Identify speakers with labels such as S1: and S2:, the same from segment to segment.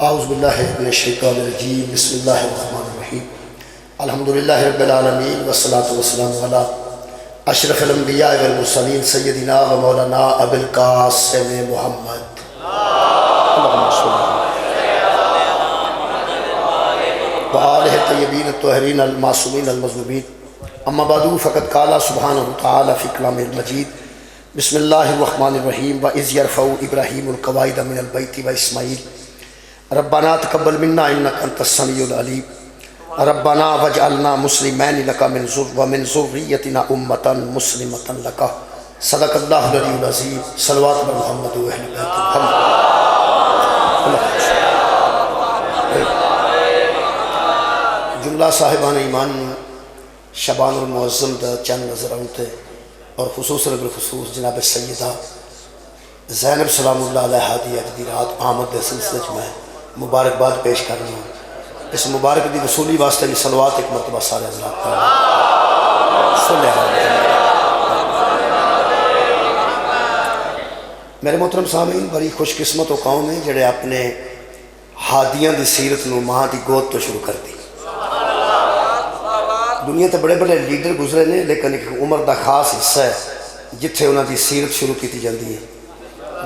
S1: اعوذ باللہ من الشیطان الرجیم بسم اللہ الرحمن الرحیم الحمدللہ رب العالمین والصلاة والسلام علی اشرف الانبیاء والمرسلین سیدنا و مولانا ابی القاسم محمد وآلہ الطیبین الطاہرین المعصومین المظلومین اما بعد فقد قال سبحانہ وتعالی فی کلامہ المجید بسم اللہ الرحمن الرحیم وَإِذْ يَرْفَعُ إِبْرَاهِيمُ الْقَوَاعِدَ مِنَ الْبَيْتِ وَإِسْمَاعِيلُ رَبَّنَا تَقَبَّلْ مِنَّا إِنَّكَ أَنْتَ السَّمِيعُ الْعَلِيمُ رَبَّنَا وَاجْعَلْنَا مُسْلِمَيْنِ لَكَ وَمِنْ ذُرِّيَّتِنَا أُمَّةً مُسْلِمَةً لَكَ صدق اللہ العلی العظیم صلوات بر محمد و اہل بیت محمد جملہ صاحبان ایمان شبان المعظم دا چند نظر آنتے اور خصوصاً بالخصوص جناب سیدہ زینب سلام اللہ علیہ ہادی اجدی رات آمد دے سلسلے میں مبارکباد پیش کر رہا ہوں۔ اس مبارک دی وصولی واسطے بھی صلوات ایک مرتبہ سارے حضرات کا صلی اللہ علیہ میرے محترم سامعین، بڑی خوش قسمت و قوم ہے جڑے اپنے ہادیاں دی سیرت نو ماں دی گود تو شروع کر دی۔ دنیا تے بڑے بڑے لیڈر گزرے نے، لیکن ایک عمر دا خاص حصہ ہے جتھے انہاں دی سیرت شروع کیتی جاندی ہے،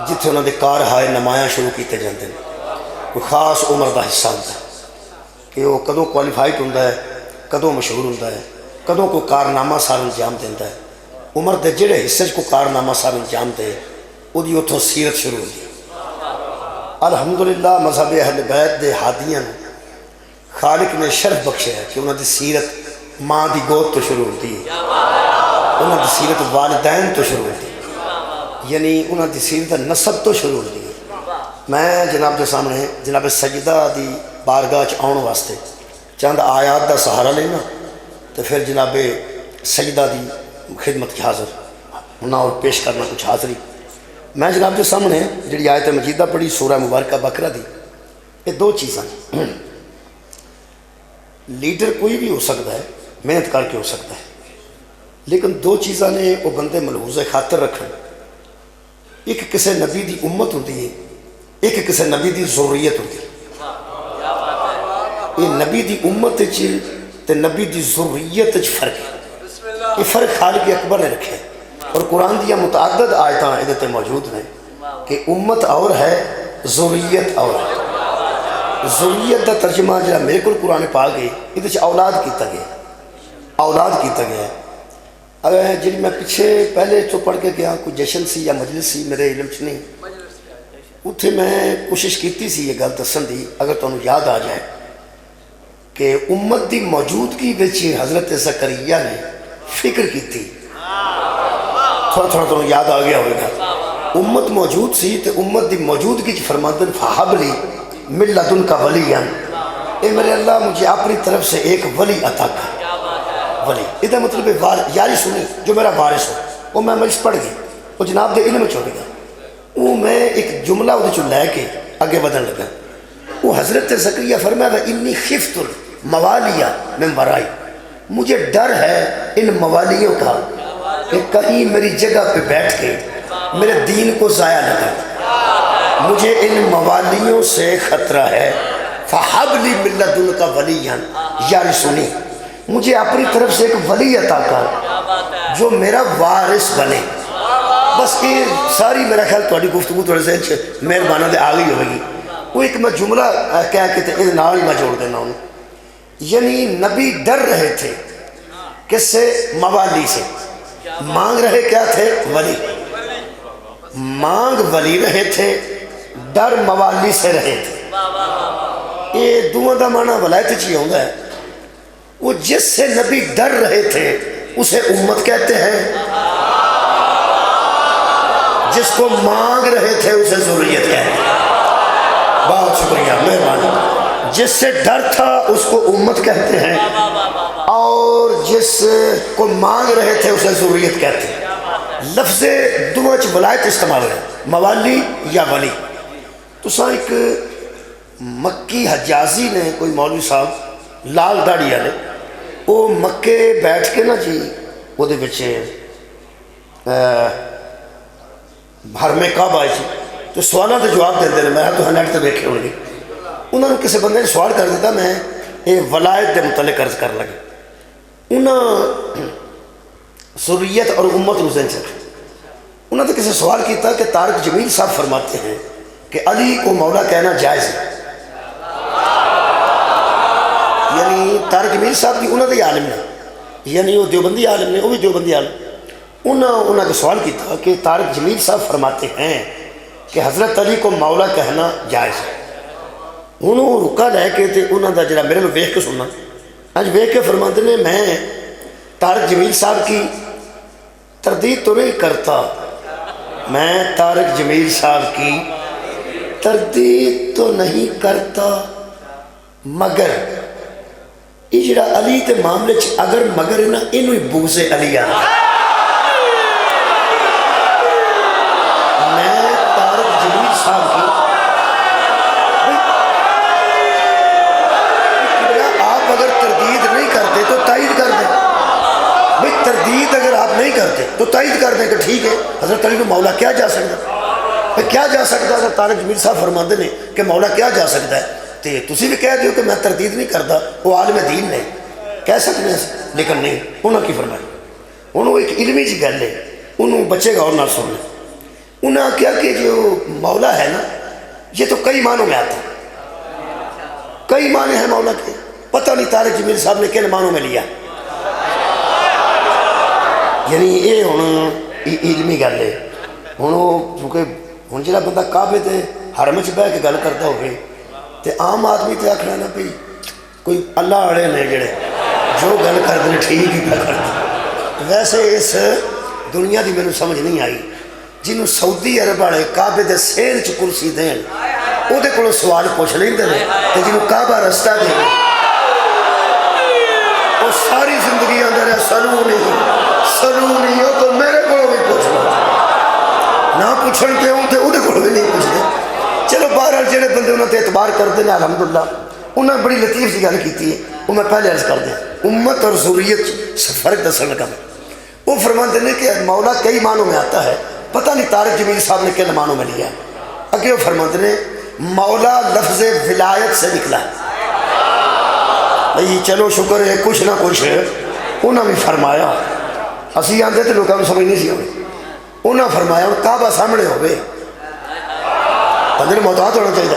S1: جتھے انہاں دے کار ہائے نمایاں شروع کیتے جاندے ہیں۔ کوئی خاص عمر دا حصہ ہوتا ہے کہ وہ کدوں کوالیفائڈ ہوتا ہے، کدوں مشہور ہوتا ہے، کدوں کوئی کارنامہ سار انجام دیتا ہے۔ عمر دے جڑے حصے کو کارنامہ سار انجام دے وہ دی اتھوں سیرت شروع ہوتی ہے۔ الحمدللہ مذہب اہل بیت دے ہادیاں خالق نے شرف بخشے ہے کہ انہاں دی سیرت ماں دی گود تو شروع ہوتی ہے، انہاں دی سیرت والدین تو شروع ہوتی ہے، یعنی انہاں دی سیرت نسب تو شروع ہوتی ہے۔ میں جناب دے سامنے جناب سیدہ دی بارگاہ چ آن واسطے چند آیات دا سہارا لینا تو پھر جناب سیدہ دی خدمت کی حاضر ہونا اور پیش کرنا کچھ حاضری۔ میں جناب دے سامنے جڑی آیت مجیدہ پڑھی سورہ مبارکہ بقرہ دی، یہ دو چیزاں لیڈر کوئی بھی ہو سکتا ہے، محنت کر کے ہو سکتا ہے، لیکن دو چیزاں نے وہ بندے ملحوظ خاطر رکھن، ایک کسی نبی دی امت ہوتی ہے، ایک کسی نبی دی ضروریت ہوتی ہے۔ یہ نبی دی امت تے نبی دی ضروریت فرق ہے، یہ فرق خالق اکبر نے رکھے اور قرآن دیا متعدد آیتاں ادھے موجود ہیں کہ امت اور ہے، ضروریت اور ہے۔ ضروریت دا ترجمہ جہاں میرے کو قرآن پا گئے یہ اولاد کیتا گیا، اولاد کیتا گیا ہے۔ اگر جی میں پیچھے پہلے تو پڑھ کے گیا کوئی جشن سی یا مجلس سی میرے علم چ نہیں، اتھے میں کوشش کیتی سی یہ گل دسن دی، اگر تمہیں یاد آ جائے کہ امت دی موجودگی وچ حضرت زکریا نے فکر کی تھی، تھوڑا تھوڑا تمہیں یاد آ گیا ہوئے گا۔ امت موجود سی تو امت دی موجودگی چ فرماندن فہب لی من لدنک ولی، اے میرے اللہ مجھے اپنی طرف سے ایک ولی عطا کر۔ ولی یہ مطلب یاری سنی جو میرا وارث ہو، وہ میں مجلس پڑھ گئی، وہ جناب دے علم چھوڑ گیا، وہ میں ایک جملہ وہ چو لے کے آگے بدن لگا۔ وہ حضرت زکریا فرمایا انی خفت الموالیہ من ورائی، مجھے ڈر ہے ان موالیوں کا کہ کہیں میری جگہ پہ بیٹھ کے میرے دین کو ضائع نہ کر، مجھے ان موالیوں سے خطرہ ہے۔ فَحَبْ لِي مِن لَدُنْكَ وَلِيًّا، یاری سنی مجھے اپنی طرف سے ایک ولی عطا کر جو میرا وارث بنے۔ بس یہ ساری میرا خیال تھوڑی گفتگو تھوڑے ذہن سے مہربانہ دے آ گئی ہوگی۔ وہ ایک میں جملہ کہہ کے اس نال میں جوڑ دینا ہوں، یعنی نبی ڈر رہے تھے کس سے؟ موالی سے۔ مانگ رہے کیا تھے؟ ولی۔ مانگ ولی رہے تھے، ڈر موالی سے رہے تھے۔ یہ دونوں دا معنی ولایت چی ہوتا ہے، وہ جس سے نبی ڈر رہے تھے اسے امت کہتے ہیں، جس کو مانگ رہے تھے اسے ضروریت کہتے ہیں۔ بہت شکریہ، مہربانی۔ جس سے ڈر تھا اس کو امت کہتے ہیں، اور جس کو مانگ رہے تھے اسے ضروریت کہتے ہیں۔ لفظ دونوں چ ولایت استعمال ہے، موالی یا ولی۔ تو سا ایک مکی حجازی نے کوئی مولوی صاحب لال داڑھی والے، وہ مکے بیٹھ کے نا جی وہ دے بچے حرم کعبہ آئی سی تو سوالوں کے جواب دے دے، میں تو نیٹ تے دیکھے ہوئے انہوں نے کسی بندے نے سوال کر دیتا، میں یہ ولایت کے متعلق عرض کر لگا، انہوں ذریت اور امت حسین سے انہوں نے کسی سوال کیتا کہ طارق جمیل صاحب فرماتے ہیں کہ علی کو مولا کہنا جائز ہے، یعنی طارق جمیل صاحب بھی انہوں نے عالم نے، یعنی وہ دیوبندی عالم نے، وہ بھی دیوبندی عالم، انہوں نے سوال کیتا کہ طارق جمیل صاحب فرماتے ہیں کہ حضرت علی کو مولا کہنا جائز ہے، انہوں رکا لے کے تے انہوں نے جڑا میرے کو ویکھ کے سننا، آج ویکھ کے فرماتے ہیں میں طارق جمیل صاحب کی تردید تو نہیں کرتا، میں طارق جمیل صاحب کی تردید تو نہیں کرتا، مگر یہ جڑا علی تے معاملے اگر مگر نا انہوں ہی بغض علی آ، میں طارق جمیل صاحب کی آپ اگر تردید نہیں کرتے تو تائید کر دیں، بھئی تردید اگر آپ نہیں کرتے تو تائید کر دیں کہ ٹھیک ہے حضرت علی کو مولا کیا جا سکتا، کیا جا سکتا، اگر طارق جمیل صاحب فرماتے ہیں کہ مولا کیا جا سکتا ہے تو تسی بھی کہہ دیو کہ میں تردید نہیں کرتا، وہ عالم دین نے کہہ سکتے ہیں، لیکن نہیں، انہوں کی فرمائی، انہوں ایک علمی جی گل ہے، انہوں بچے گا اور نہ سن لیں، انہوں نے کیا کہ جو مولا ہے نا یہ تو کئی معنوں میں آتا ہے، کئی معنی ہیں مولا کے، پتہ نہیں طارق جمیل صاحب نے کن معنوں میں لیا، یعنی یہ ہوں علمی گل ہے، ہوں چونکہ ہوں جا بندہ کعبے تے حرم چ بہ کے گل کرتا ہوئے تے عام آدمی تے آخنا نا بھی کوئی اللہ والے نے جڑے جو گل کرتے ہیں ٹھیک ہی کرتے، ویسے اس دنیا کی میرے سمجھ نہیں آئی جنہوں سعودی عرب والے کعبے دے سیر چ کرسی دین وہ کو سوال پوچھ لیں تو جنہوں کعبہ رستہ دے وہ ساری زندگی اندر ہے سلونی ہو تو میرے کو بھی پوچھ لو، نہ پوچھن کے ہوں تو وہ بھی نہیں پوچھتے، چلو بہرحال جڑے بندے انہوں نے اعتبار کرتے ہیں الحمدللہ، انہوں نے بڑی لطیف سی گل کی ہے، وہ میں پہلے عرض کر دیں امت اور ذریت فرق دسن لگا، وہ فرماتے ہیں کہ مولا کئی معنوں میں آتا ہے، پتہ نہیں طارق جمیل صاحب نے کن معنوں میں لیا ہے، اگے وہ فرماتے ہیں مولا لفظ ولایت سے نکلا ہے، بھئی چلو شکر ہے کچھ نہ کچھ انہوں نے فرمایا، اسی آندے تھے لوگوں کو سمجھ نہیں سی ہوئی، انہوں نے فرمایا کعبہ سامنے ہو گئے بندے نے محتاط ہونا چاہیے،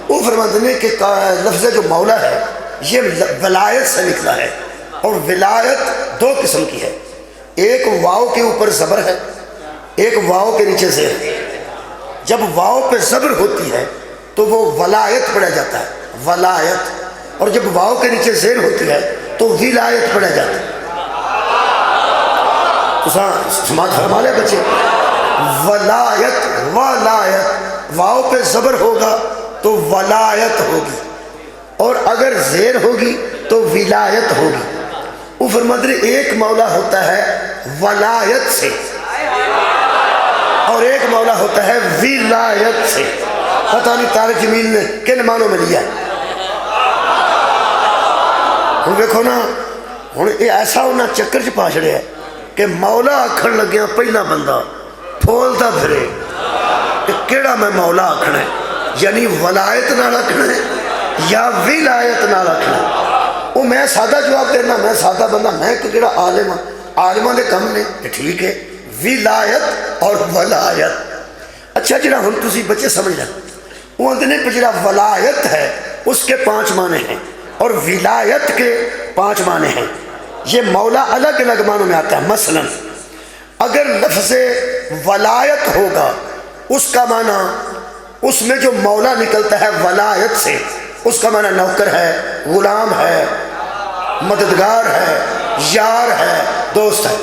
S1: وہ فرماتے ہیں کہ لفظ جو مولا ہے یہ ولایت سے نکلا ہے، اور ولایت دو قسم کی ہے، ایک واو کے اوپر زبر ہے، ایک واو کے نیچے زیر ہے، جب واو پہ زبر ہوتی ہے تو وہ ولایت پڑھا جاتا ہے، ولایت، اور جب واو کے نیچے زیر ہوتی ہے تو ولایت پڑھا جاتا ہے، تو سماعت فرما لے بچے، ولایت واو پہ زبر ہوگا تو ولایت ہوگی، اور اگر زیر ہوگی تو ولایت ہوگی، وہ فرماتے ہیں ایک مولا ہوتا ہے ولایت سے اور ایک مولا ہوتا ہے ولایت سے، پتہ نہیں طارق جمیل نے کن معنوں میں لیا ہے، ہوں دیکھو نا، ہوں یہ ایسا ہونا چکر چ پا چھڑیا ہے کہ مولا آکھن لگیا پہلا بندہ پھولتا پھرے کہ کیڑا میں مولا آکھنا ہے، یعنی ولایت نال آکھنا ہے یا ولایت نال آکھنا ہے، وہ میں سادہ جواب دینا، میں سادہ بندہ، میں کیڑا عالم ہوں، عالماں دے کم نے، ٹھیک ہے ولایت اور ولایت، اچھا جڑا ہن تسی بچے سمجھ لیں، وہ اندر نے جڑا ولایت ہے اس کے 5 معنی ہیں اور ولایت کے 5 معنی ہیں، یہ مولا الگ الگ معنوں میں آتا ہے، مثلا اگر لفظ ولایت ہوگا اس کا معنی، اس میں جو مولا نکلتا ہے ولایت سے، اس کا معنی نوکر ہے، غلام ہے، مددگار ہے، یار ہے، دوست ہے،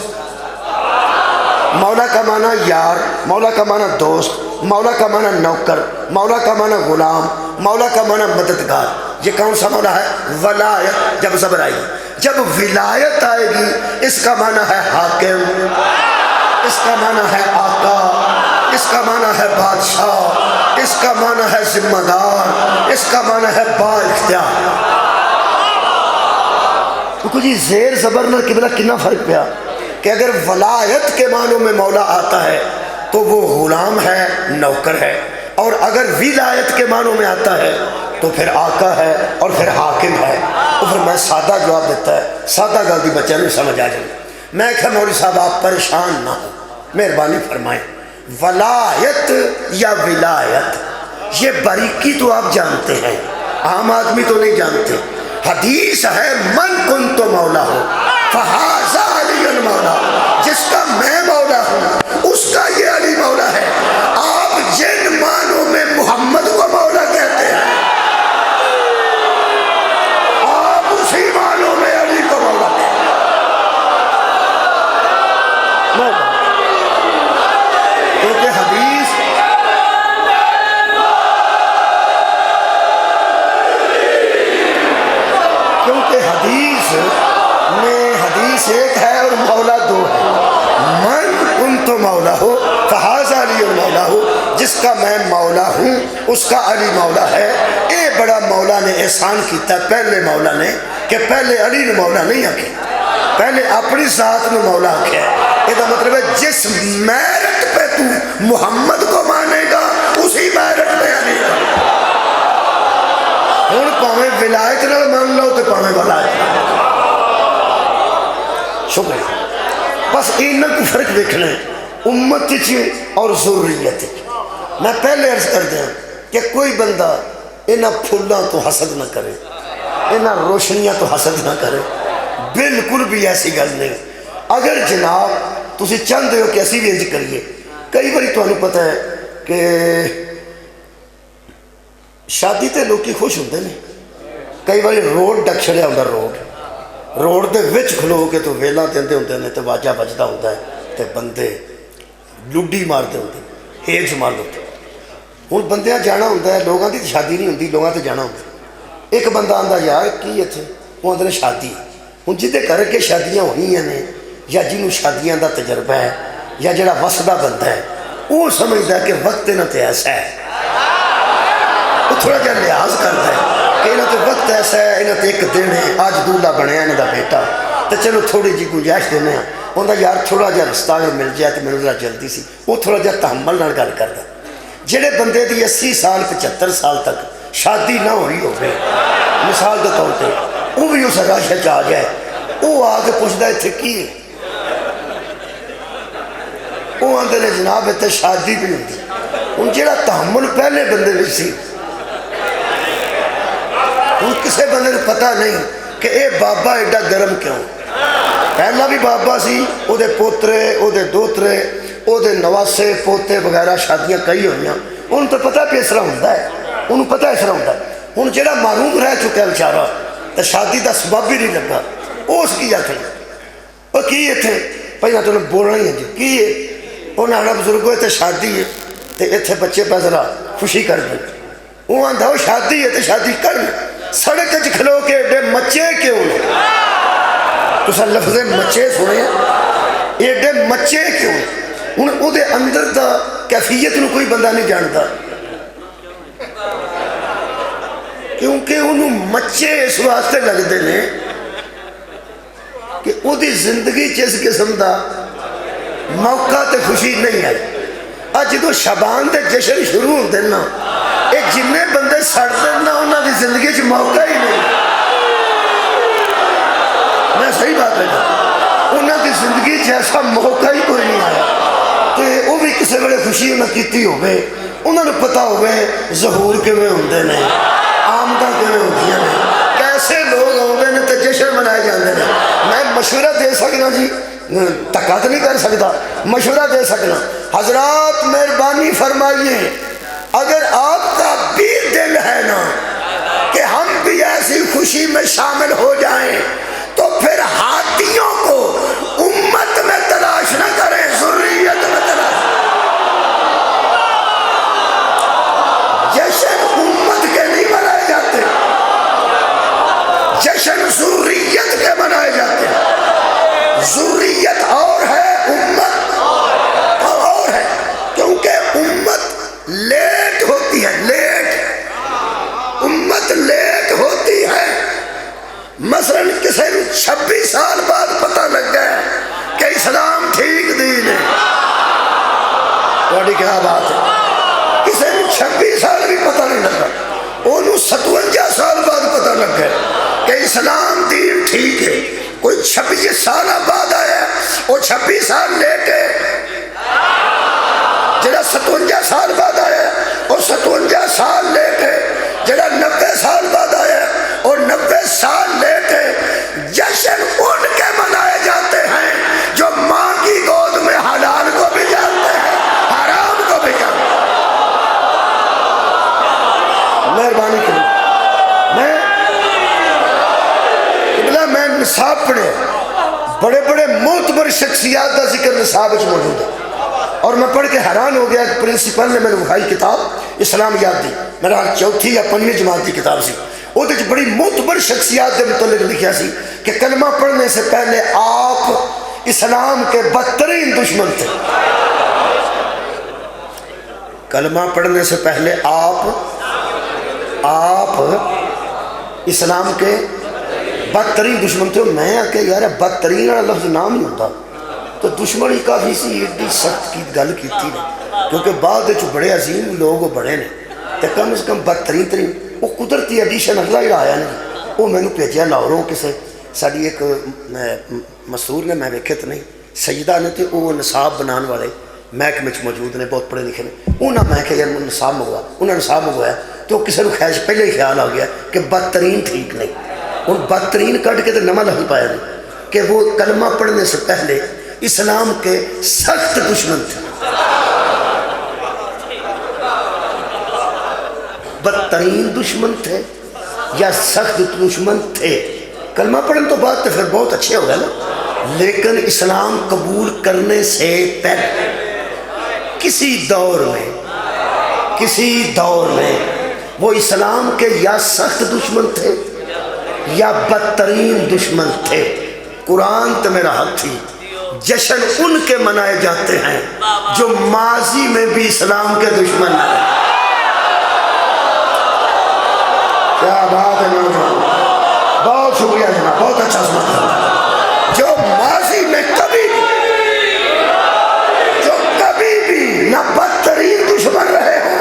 S1: مولا کا معنی یار، مولا کا معنی دوست، مولا کا معنی نوکر، مولا کا معنی غلام، مولا کا معنی مددگار، یہ کون سا مولا ہے؟ ولایت، جب زبر آئے گی، جب ولایت آئے گی اس کا معنی ہے حاکم، اس کا معنی ہے آقا، اس کا معنی ہے بادشاہ، اس کا معنی ہے ذمہ دار، اس کا معنی ہے با اختیار، تو جی زیر زبر نہ قبلہ کتنا فرق پیا کہ اگر ولایت کے معنوں میں مولا آتا ہے تو وہ غلام ہے، نوکر ہے، اور اگر ولایت کے معنوں میں آتا ہے تو پھر آقا ہے اور پھر حاکم ہے. تو پھر میں سادہ جواب دیتا ہے, سادہ گل دی بچے نہیں سمجھ آ جائے. میں کہا مولوی صاحب آپ پریشان نہ ہو, مہربانی فرمائیں. ولایت یا ولایت یہ باریکی تو آپ جانتے ہیں, عام آدمی تو نہیں جانتے. حدیث ہے من کنت مولا ہو فہذا علی المولا, جس کا میں مولا ہوں اس کا یہ علی مولا ہے. آپ جن معنوں میں محمد کو مولا کہتے ہیں آپ اسی معنوں میں علی کو مولا کہتے ہیں. کیونکہ حدیث میں حدیث ایک ہے اور مولا دو ہے. من کنت مولا ہو فہذا علی مولا ہو, جس کا میں مولا ہوں اس کا علی مولا ہے. اے بڑا مولا نے احسان کیتا پہلے مولا نے کہ پہلے علی نے مولا نہیں آکھے, پہلے اپنی ذات نے مولا آکھے. یہ مطلب ہے جس میرٹ پہ تو محمد کو مانے گا اسی میرٹ پہ علی کا. ہوں پاویں ولایت نہ مان لو تو پاویں ولایت. شکریہ. بس ان کو فرق دیکھنا ہے امت اور ضروریت. میں پہلے عرض کر دیا کہ کوئی بندہ انہاں پھلاں تو حسد نہ کرے, انہاں روشنیاں تو حسد نہ کرے, بالکل بھی ایسی گل نہیں. اگر جناب تسی چاہتے ہو کہ اسی بھی انج کریے, کئی باری تمہیں پتہ ہے کہ شادی تے لوکی خوش ہوندے ہیں, کئی باری روڈ ڈک چھڑیا ہوندا, روڈ دے وچ کھلو کے تو ویلاں دیندے ہوندے نے تے واجہ بجدا ہوندا ہے تے بندے لڈی مارتے ہوندے, ہیج مار ہوندے. ہن بندیاں جانا ہوندا ہے, لوگاں دی شادی نہیں ہوندی, لوگاں تے جانا ہوندا. ایک بندہ آندا یار کی اتھے, وہ آندے نے شادی. ہن جدے کر کے شادیاں ہونیاں نے یا جنوں شادیاں دا تجربہ ہے یا جڑا وسدا بندہ ہے وہ سمجھدا ہے کہ وقت انہاں تے ایسا ہے, وہ تھوڑا جہا لحاظ کرتا ہے کہ انہاں تے وقت ایسا ہے, انہاں تے ایک دن ہے, آج دولہا بنیا انہاں دا بیٹا, تو چلو تھوڑی جی گنجائش دینے ہیں. انہاں یار تھوڑا جہا رستہ اگر مل جائے تو میرے ذرا جلدی سی, وہ تھوڑا جہا تحمل نال گل کرتا. جڑے بندے دی 80 سال 75 سال تک شادی نہ ہوئی ہوگی مثال کے طور پہ, وہ بھی اس راشہ آ جائے, وہ آ کے پوچھتا اتنے کی ہے, وہ آتے نے جناب اتنے شادی بھی ہوتی. ہوں جہاں تحمل پہلے بندے میں سی, ہوں کسی بندے نے پتہ نہیں کہ اے بابا ایڈا گرم کیوں. پہلا بھی بابا سی, وہ دے پوترے, وہ دے دوترے, وہ دے نواسے پوتے وغیرہ شادیاں کئی ہوئی, انہوں تو پتہ بھی اس طرح ہوتا ہے, انہوں پتہ اس طرح ہوتا ہے. ہوں جہاں معروف رہ چکا بیچارہ تو شادی کا سبب بھی نہیں لگا, وہ اس کی آخر وہ کی اتنے پہلے تو بولنا ہی ہے جی کی ہے. انہیں آنا بزرگوں اتنے شادی ہے تو اتنے بچے پہ ذرا خوشی کر دیں. وہ آتا وہ شادی ہے تو شادی کر سڑک کھلو کے ایڈے مچے کیوں نے, تو سر لفظ مچے سنے ایڈے مچے کیوں, ہوں وہ اندر دا کیفیت نو کوئی بندہ نہیں جانتا, کیونکہ انہوں مچے اس واسطے لگتے ہیں کہ وہ زندگی جس قسم دا موقع تے خوشی نہیں آئی. اج جدو شبان دے جشن شروع ہوتے نا, یہ جن بندے سڑتے نا انہوں دی زندگی چ موقع ہی نہیں. میں صحیح بات ہے, انہوں دی زندگی چ ایسا موقع ہی کوئی نہیں آیا کہ وہ بھی کسی ویلے خوشی انہیں کیتی ہوئے, انہوں نے پتا ہوئے ظہور کیویں ہوندے نے, آمداں کیویں ہوندیاں نے, کیسے لوگ آتے ہیں تو جشن منائے جاتے ہیں. میں مشورہ دے سکنا جی, دھکا تو نہیں کر سکتا, مشورہ دے سکنا. حضرات مہربانی فرمائیے, اگر آپ کا بھی دل ہے نا کہ ہم بھی ایسی خوشی میں شامل ہو جائیں تو پھر ہاتھیوں کو امت میں تلاش نہ کریں, ذریت میں تلاش. جشن امت کے نہیں منائے جاتے, جشن ذریت کے منائے جاتے ہیں. ذریت اور ہے, امت اور ہے, کیونکہ امت لیٹ ہوتی ہے, امت لیٹ ہوتی ہے. مثلا کسی 26 سال بعد پتہ لگ گیا کہ اسلام ٹھیک دین ہے, کیا بات ہے, کسی 26 سال بھی پتہ نہیں لگا, وہ انہوں 57 سال بعد پتہ لگ گیا کہ اسلام دین ٹھیک ہے. کوئی 26 سال بعد آیا وہ 26 سال لے کے جڑا 57 سال بعد آیا وہ 57 سال لے کے جڑا 90 سال بعد آیا اور 90 سال لے کے جشن ان کے منائے جاتے ہیں جو ماں کی گود میں حلال کو بھی جانتے ہیں حرام کو بھی جانتے ہیں. مہربانی کریں میں نصاب پڑھے بڑے بڑے معتبر شخصیات کا ذکر نصاب وچ موجود ہے اور میں پڑھ کے حیران ہو گیا کہ پرنسپل نے میں نے بخاری کتاب اسلامیات دی میرا 4تھی یا 5ویں جماعت کی کتاب سی وہ بڑی معتبر شخصیات کے متعلق لکھا سی کہ کلمہ پڑھنے سے پہلے آپ اسلام کے بدترین دشمن تھے. کلمہ پڑھنے سے پہلے آپ اسلام کے بدترین دشمن تھے. میں آ کے یار بدترین والا لفظ نام نہیں ہوتا تو دشمن ہی کافی سی ایڈی سخت کی گل کی تھی کیونکہ بعد بڑے عظیم لوگ بڑے نے تو کم از کم بدترین ترین وہ قدرتی ایڈیشن اگلا جڑا آیا نا وہ میں نے بھیجا لاہوروں کسی ساری ایک مسرور نے میں ویکھے تو نہیں سیدہ نے تو وہ نصاب بنان والے محکمے موجود نے بہت پڑھے لکھے نے انہوں نے میں کہ یار نصاب منگوا انہوں نے نصاب منگوایا تو کسی کو خیش پہلے ہی خیال آ گیا کہ بدترین ٹھیک نہیں. اور بدترین کٹ کے تو نما لفظ پایا نہیں کہ وہ کلمہ پڑھنے سے پہلے اسلام کے سخت دشمن تھے. بدترین دشمن تھے یا سخت دشمن تھے. کلمہ پڑھنے تو بعد تو پھر بہت اچھے ہو گئے نا لیکن اسلام قبول کرنے سے پہلے کسی دور میں وہ اسلام کے یا سخت دشمن تھے یا بدترین دشمن تھے. قرآن تو میرا حق تھی جشن ان کے منائے جاتے ہیں جو ماضی میں بھی اسلام کے دشمن ہیں. کیا بات ہے نوجوان, بہت شکریہ جناب, بہت اچھا سمجھا. جو ماضی میں کبھی بھی نہ بدترین دشمن رہے ہوں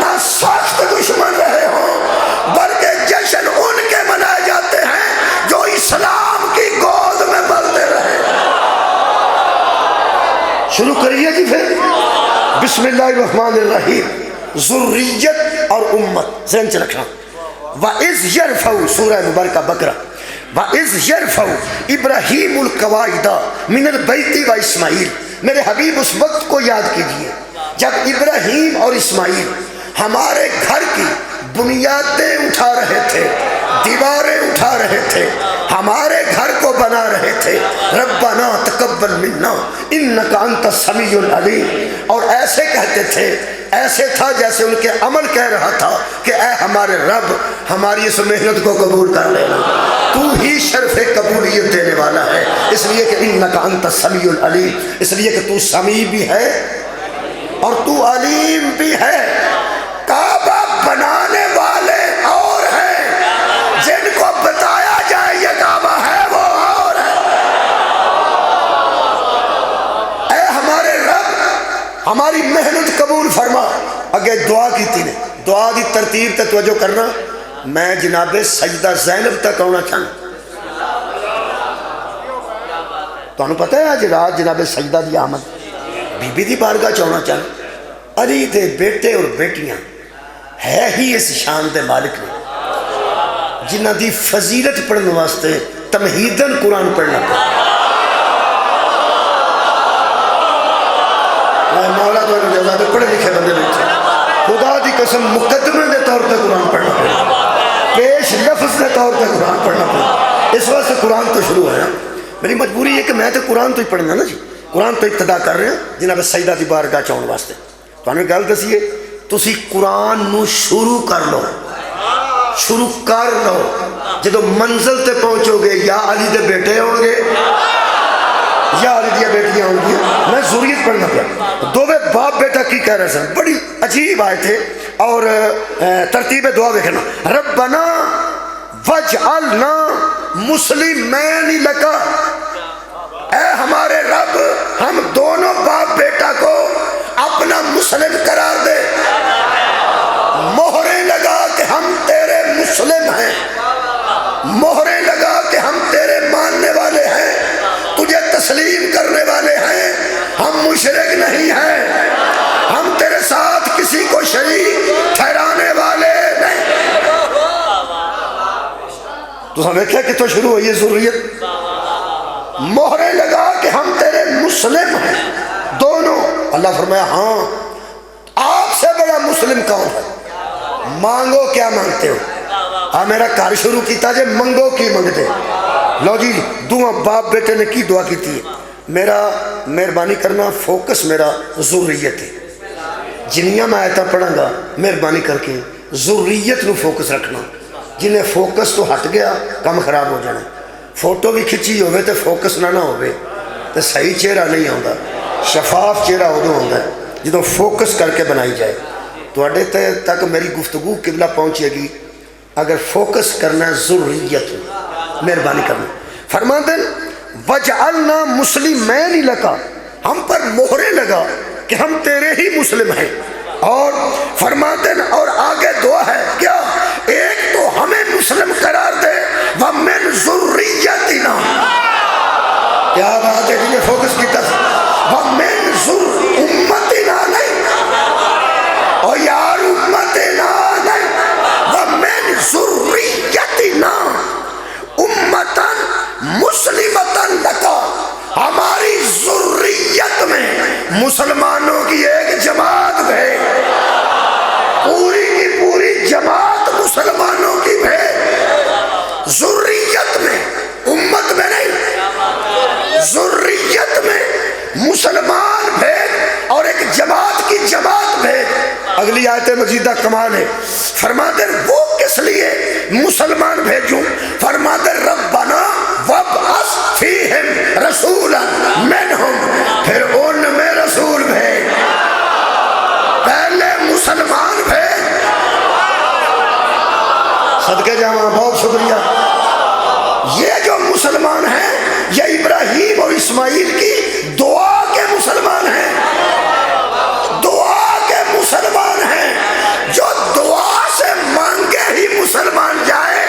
S1: نہ سخت دشمن رہے ہوں بلکہ جشن ان کے منائے جاتے ہیں جو اسلام کی گود میں پلتے رہے. شروع کریے جی پھر بسم اللہ الرحمن الرحیم. ذریت اور امت ذہن سے رکھنا. وَإِذْ يَرْفَعُ سورہ مبارکہ بقرہ وَإِذْ يَرْفَعُ إِبْرَاهِيمُ الْقَوَاعِدَ مِنَ الْبَيْتِ وَإِسْمَاعِيلُ. میرے حبیب اس وقت کو یاد کیجئے جب ابراہیم اور اسماعیل ہمارے گھر کی بنیادیں اٹھا رہے تھے, دیواریں اٹھا رہے تھے, ہمارے گھر کو بنا رہے تھے. ربنا تقبل منا انک انت السمیع العلیم. اور ایسے کہتے تھے, ایسے تھا جیسے ان کے عمل کہہ رہا تھا کہ اے ہمارے رب ہماری اس محنت کو قبول کر لینا, تو ہی شرف قبولیت دینے والا ہے. اس لیے کہ انک انت السمیع العلیم, اس لیے کہ تو سمیع بھی ہے اور تو علیم بھی ہے. کعبہ بنانے والے اور ہیں, جن کو بتایا جائے یہ کعبہ ہے وہ اور ہے. اے ہمارے رب ہماری محنت قبول فرما. اگے دعا کی تھی نے, دعا کی ترتیب تے توجہ کرنا. میں جناب سجدہ زینب تک آنا چاہنا. تو انہوں پتہ ہے آج رات جناب سجدہ دی آمد بی بی دی بارگاہ چاہنا چاہنا. علی دے بیٹے اور بیٹیاں ہے ہی اس شان دے مالک نے جنہ دی فضیلت پڑھنے واسطے تمہیدن قرآن پڑھنا پڑا. مولا تو جزادے پڑھے لکھے بندے بیٹھے, خدا دی قسم مقدمے دے طور پہ قرآن پڑھنا پڑا, پیش لفظ دے طور پہ قرآن پڑھنا پڑا. اس واسطے قرآن تو شروع ہے. میری مجبوری ہے کہ میں تو قرآن تو ہی پڑھنا نا جی, قرآن تو ابتدا کر رہے ہیں جناب سجدہ دی بارگاہ چاہن واسطے. تو ہمیں گل دسیے تسی قرآن نو شروع کر لو جدو منزل تے پہنچو گے یا علی دے بیٹے ہوں گے یا علی دیا بیٹیاں ہوں گی. میں ذریت پڑھنا پڑا. دووے باپ بیٹا کی کہہ رہے سن, بڑی عجیب آئے تھے. اور ترتیب دعا دیکھنا, ربنا وجعلنا مسلمین لک. اے ہمارے رب ہم دونوں باپ بیٹا کو اپنا مسلم قرار دے, مہریں لگا کہ ہم مہریں لگا کہ ہم تیرے ماننے والے ہیں، تجھے تسلیم کرنے والے ہیں، ہم مشرک نہیں ہیں، ہم تیرے ساتھ کسی کو شریک ٹھہرانے والے نہیں۔ تو ہمیں کیا کہ تو شروع ہوئی ہے ذریت، مہریں لگا کہ ہم تیرے مسلم ہیں دونوں۔ اللہ فرمایا ہاں آپ سے بڑا مسلم کون ہے؟ مانگو کیا مانگتے ہو؟ میرا کار شروع کیتا جے منگو کی منگتے۔ لو جی دعا باپ بیٹے نے کی دعا کیتی ہے، میرا مہربانی کرنا فوکس میرا ذریت ہے، جنیاں میں آیتاں پڑھاں گا مہربانی کر کے ذریت نو فوکس رکھنا، جنہیں فوکس تو ہٹ گیا کم خراب ہو جانا۔ فوٹو بھی کھچی ہوئے تو فوکس نہ ہوئے تو صحیح چہرہ نہیں آتا، شفاف چہرہ ادو ہوتا ہے جدوں فوکس کر کے بنائی جائے۔ تو اڈے تک میری گفتگو قبلہ پہنچے گی اگر فوکس کرنا ذریت، مہربانی کرنا۔ فرماتے وجعلنا مسلمین لکا، ہم پر مہریں لگا کہ ہم تیرے ہی مسلم ہیں۔ اور فرماتے ہیں اور آگے دعا ہے کیا؟ ایک تو ہمیں مسلم قرار دے وَمِن ذُرِّيَّتِنَا، کیا بات ہے جنہیں فوکس کی تھا، وَمِن ذُرِّيَّتِنَا نہیں، اور یار امتنا نہیں، وَمِن ذُرِّيَّتِنَا امتن مسلمتن لکا، ہماری ذریت میں مسلمانوں کی ایک جماعت ہے، پوری کی پوری جماعت مسلمانوں کی ہے، ذریت میں، امت میں نہیں، ذریت میں مسلمان بھید اور ایک جماعت کی جماعت بھید۔ اگلی آیت مجیدہ کمال ہے، فرماتے وہ کس لیے مسلمان بھیجوں؟ فرماتے ربنا وابعث فیہم رسولا منہم، پھر ان میں رسول بھیج، پہلے مسلمان بھیج۔ صدقے جاواں بہت شکریہ۔ یہ جو مسلمان ہیں یہ ابراہیم اور اسماعیل کی دعا کے مسلمان ہیں، دعا کے مسلمان ہیں، جو دعا سے مانگے ہی مسلمان جائے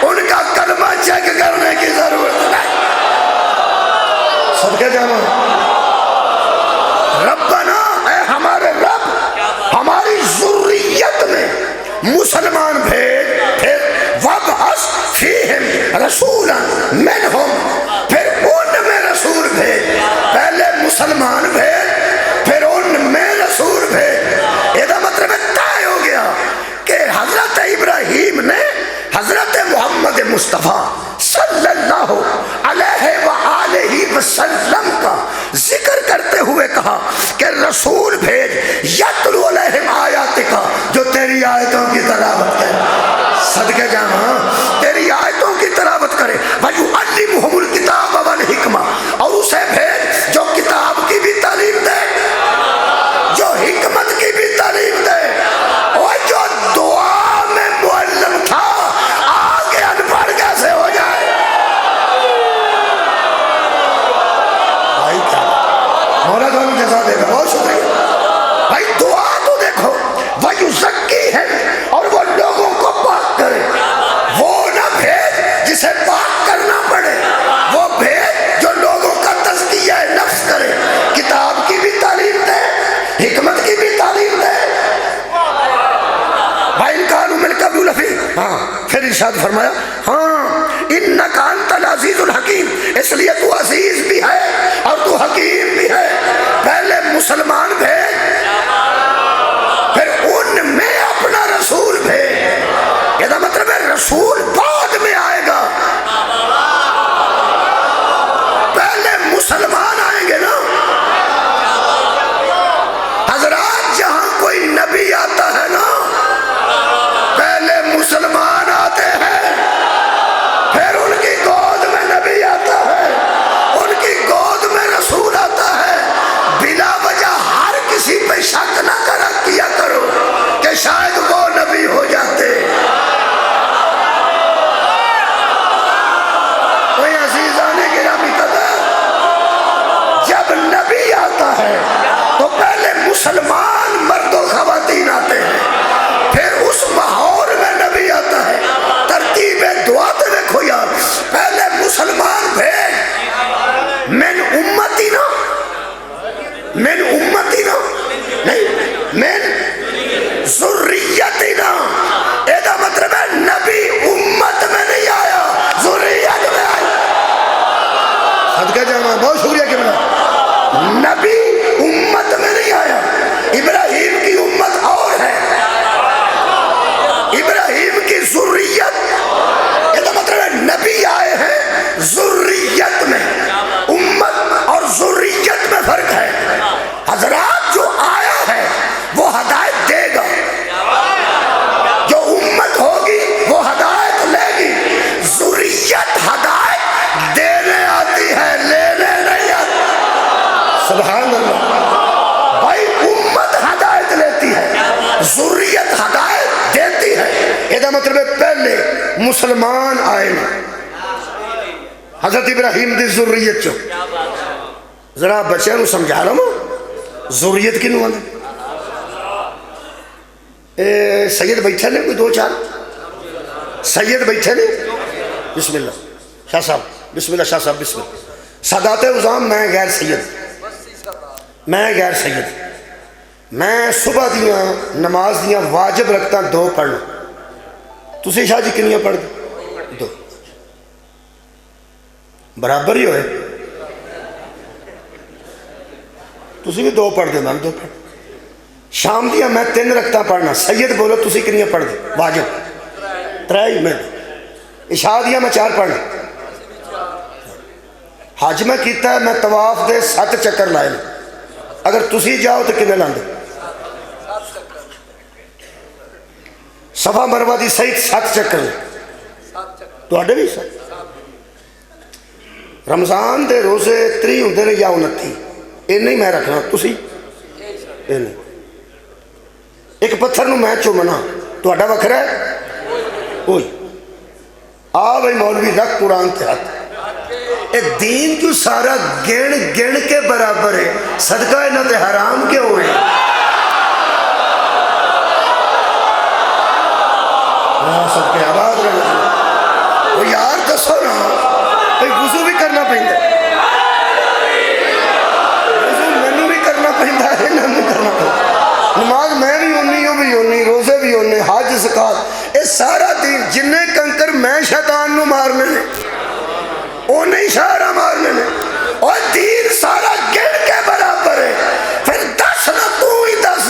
S1: ان کا کلمہ چیک کرنے کی ضرورت نہیں۔ صدقے جاواں ربنا، اے ہمارے رب ہماری ذریت میں مسلمان بھیج، پھر وابعث فیہم رسولا منہم، پھر ان میں رسول بھیج، پہلے مسلمان بھیج پھر ان میں رسول بھیج۔ یہ مطلب طے ہو گیا کہ حضرت ابراہیم نے حضرت محمد مصطفیٰ صلی اللہ علیہ وآلہ وسلم کا ذکر کرتے ہوئے کہا کہ رسول بھیج یتلو علیہم آیاتک، جو تیری آیتوں کی تلاوت کرے۔ صدقے جاواں تیری آیتوں کی تلاوت کرے، وَيُعَلِّمُهُمُ الْكِتَابَ وَالْحِکْمَةَ، اور اسے بھیج جو کتاب کی بھی تعلیم دے، جو حکمت کی بھی تعلیم دے، اور جو دعا میں معلم تھا آگے ان پڑھ کیسے ہو جائے۔ بھائی کیا مولا تو ہمیں جزا دے گا، بہت شکریہ بھائی۔ دعا تو دیکھو وَيُزَكِّيهِمْ، اور وہ لوگوں کو پاک کرے، وہ نہ بھیج جسے پاک کرنا پڑے، وہ بھیج جو لوگوں کا تزکیہ نفس کرے، کتاب کی بھی تعلیم دے، حکمت کی بھی تعلیم دے۔ بھائی کانوا من قبل لفی، ہاں پھر ارشاد فرمایا ہاں انک انت العزیز الحکیم، اس لیے تو عزیز بھی ہے اور تو حکیم بھی ہے۔ پہلے مسلمان بھیج، پھر ان میں اپنا رسول بھیج۔ یہ مطلب ہے رسول بعد میں آئے گا، پہلے مسلمان آئیں گے نا۔ حضرات جہاں کوئی نبی آتا ہے نا پہلے مسلمان آتے ہیں، پھر ان کی گود میں نبی آتا ہے، ان کی گود میں رسول آتا ہے۔ بلا وجہ ہر کسی پہ شک نہ کیا کرو کہ شاید وہ نبی ہو جاتے۔ کوئی عزیزان گرامی قدر، جب نبی آتا ہے تو پہلے مسلمان مرد و خواتین آتے ہیں، پھر اس ماحول میں نبی آتا ہے۔ ترتیب دعا تو دیکھو یا سبحان اللہ. بھائی امت ہدایت لیتی ہے، ذریت ہدایت دیتی ہے. یہ مطلب ہے پہلے مسلمان آئے حضرت ابراہیم دی ذریت چو. ذرا بچوں سمجھا رہا ہوں ذریت کنوں آدھے. سید بیٹھے نے کوئی دو چار سید بیٹھے نے. بسم اللہ شاہ صاحب، بسم اللہ شاہ صاحب، بسم اللہ. سادات عظام میں غیر سید، میں غیر سید. میں صبح دیاں نماز دیاں واجب رکھتا 2 پڑھ لوں. تسی شاہ جی کنیاں پڑھ دو؟ 2 برابر ہی ہوئے. تسی بھی 2 پڑھ دے، میں 2 پڑھ. شام دیا میں 3 رکھتا پڑھنا. سید بولو تسی کنیاں پڑھ دے واجب؟ 3 ہی. میں عشاء دیا میں 4 پڑھنا. حج میں کیتا ہے میں طواف دے 7 چکر لائے. اگر تسی جاؤ تو کنے لاندے؟ صفا مروہ دی سہیت 7 چکر تو اڈے بھی 7. رمضان دے روزے 30 ہوندے نے یا 29، یہ نہیں میں رکھنا. تسی یہ نہیں. ایک پتھر نو میں چومنا تو اڈا وکھرا ہے ہوئی. آ بھائی مولوی رکھ قرآن تے ہاتھ. ایک دین جو سارا گن گن کے برابر ہے، صدقہ انہاں تے حرام کیوں ہوئے؟ سب کے آباد رہنا. وہ یار دسو نا بھائی وضو بھی کرنا پہنتا ہے، وضو مینوں بھی کرنا پہنتا ہے، انہاں بھی کرنا پہنتا ہے. نماز میں بھی ہونی، وہ بھی ہونی، روزے بھی ہونے، حج زکات، یہ سارا دین. جنہیں کنکر میں شیطان نو مارنے نے وہ نہیں شارہ مارنے نے. اور دین سارا گن کے برابر ہے. پھر دس نہ تو ہی دس.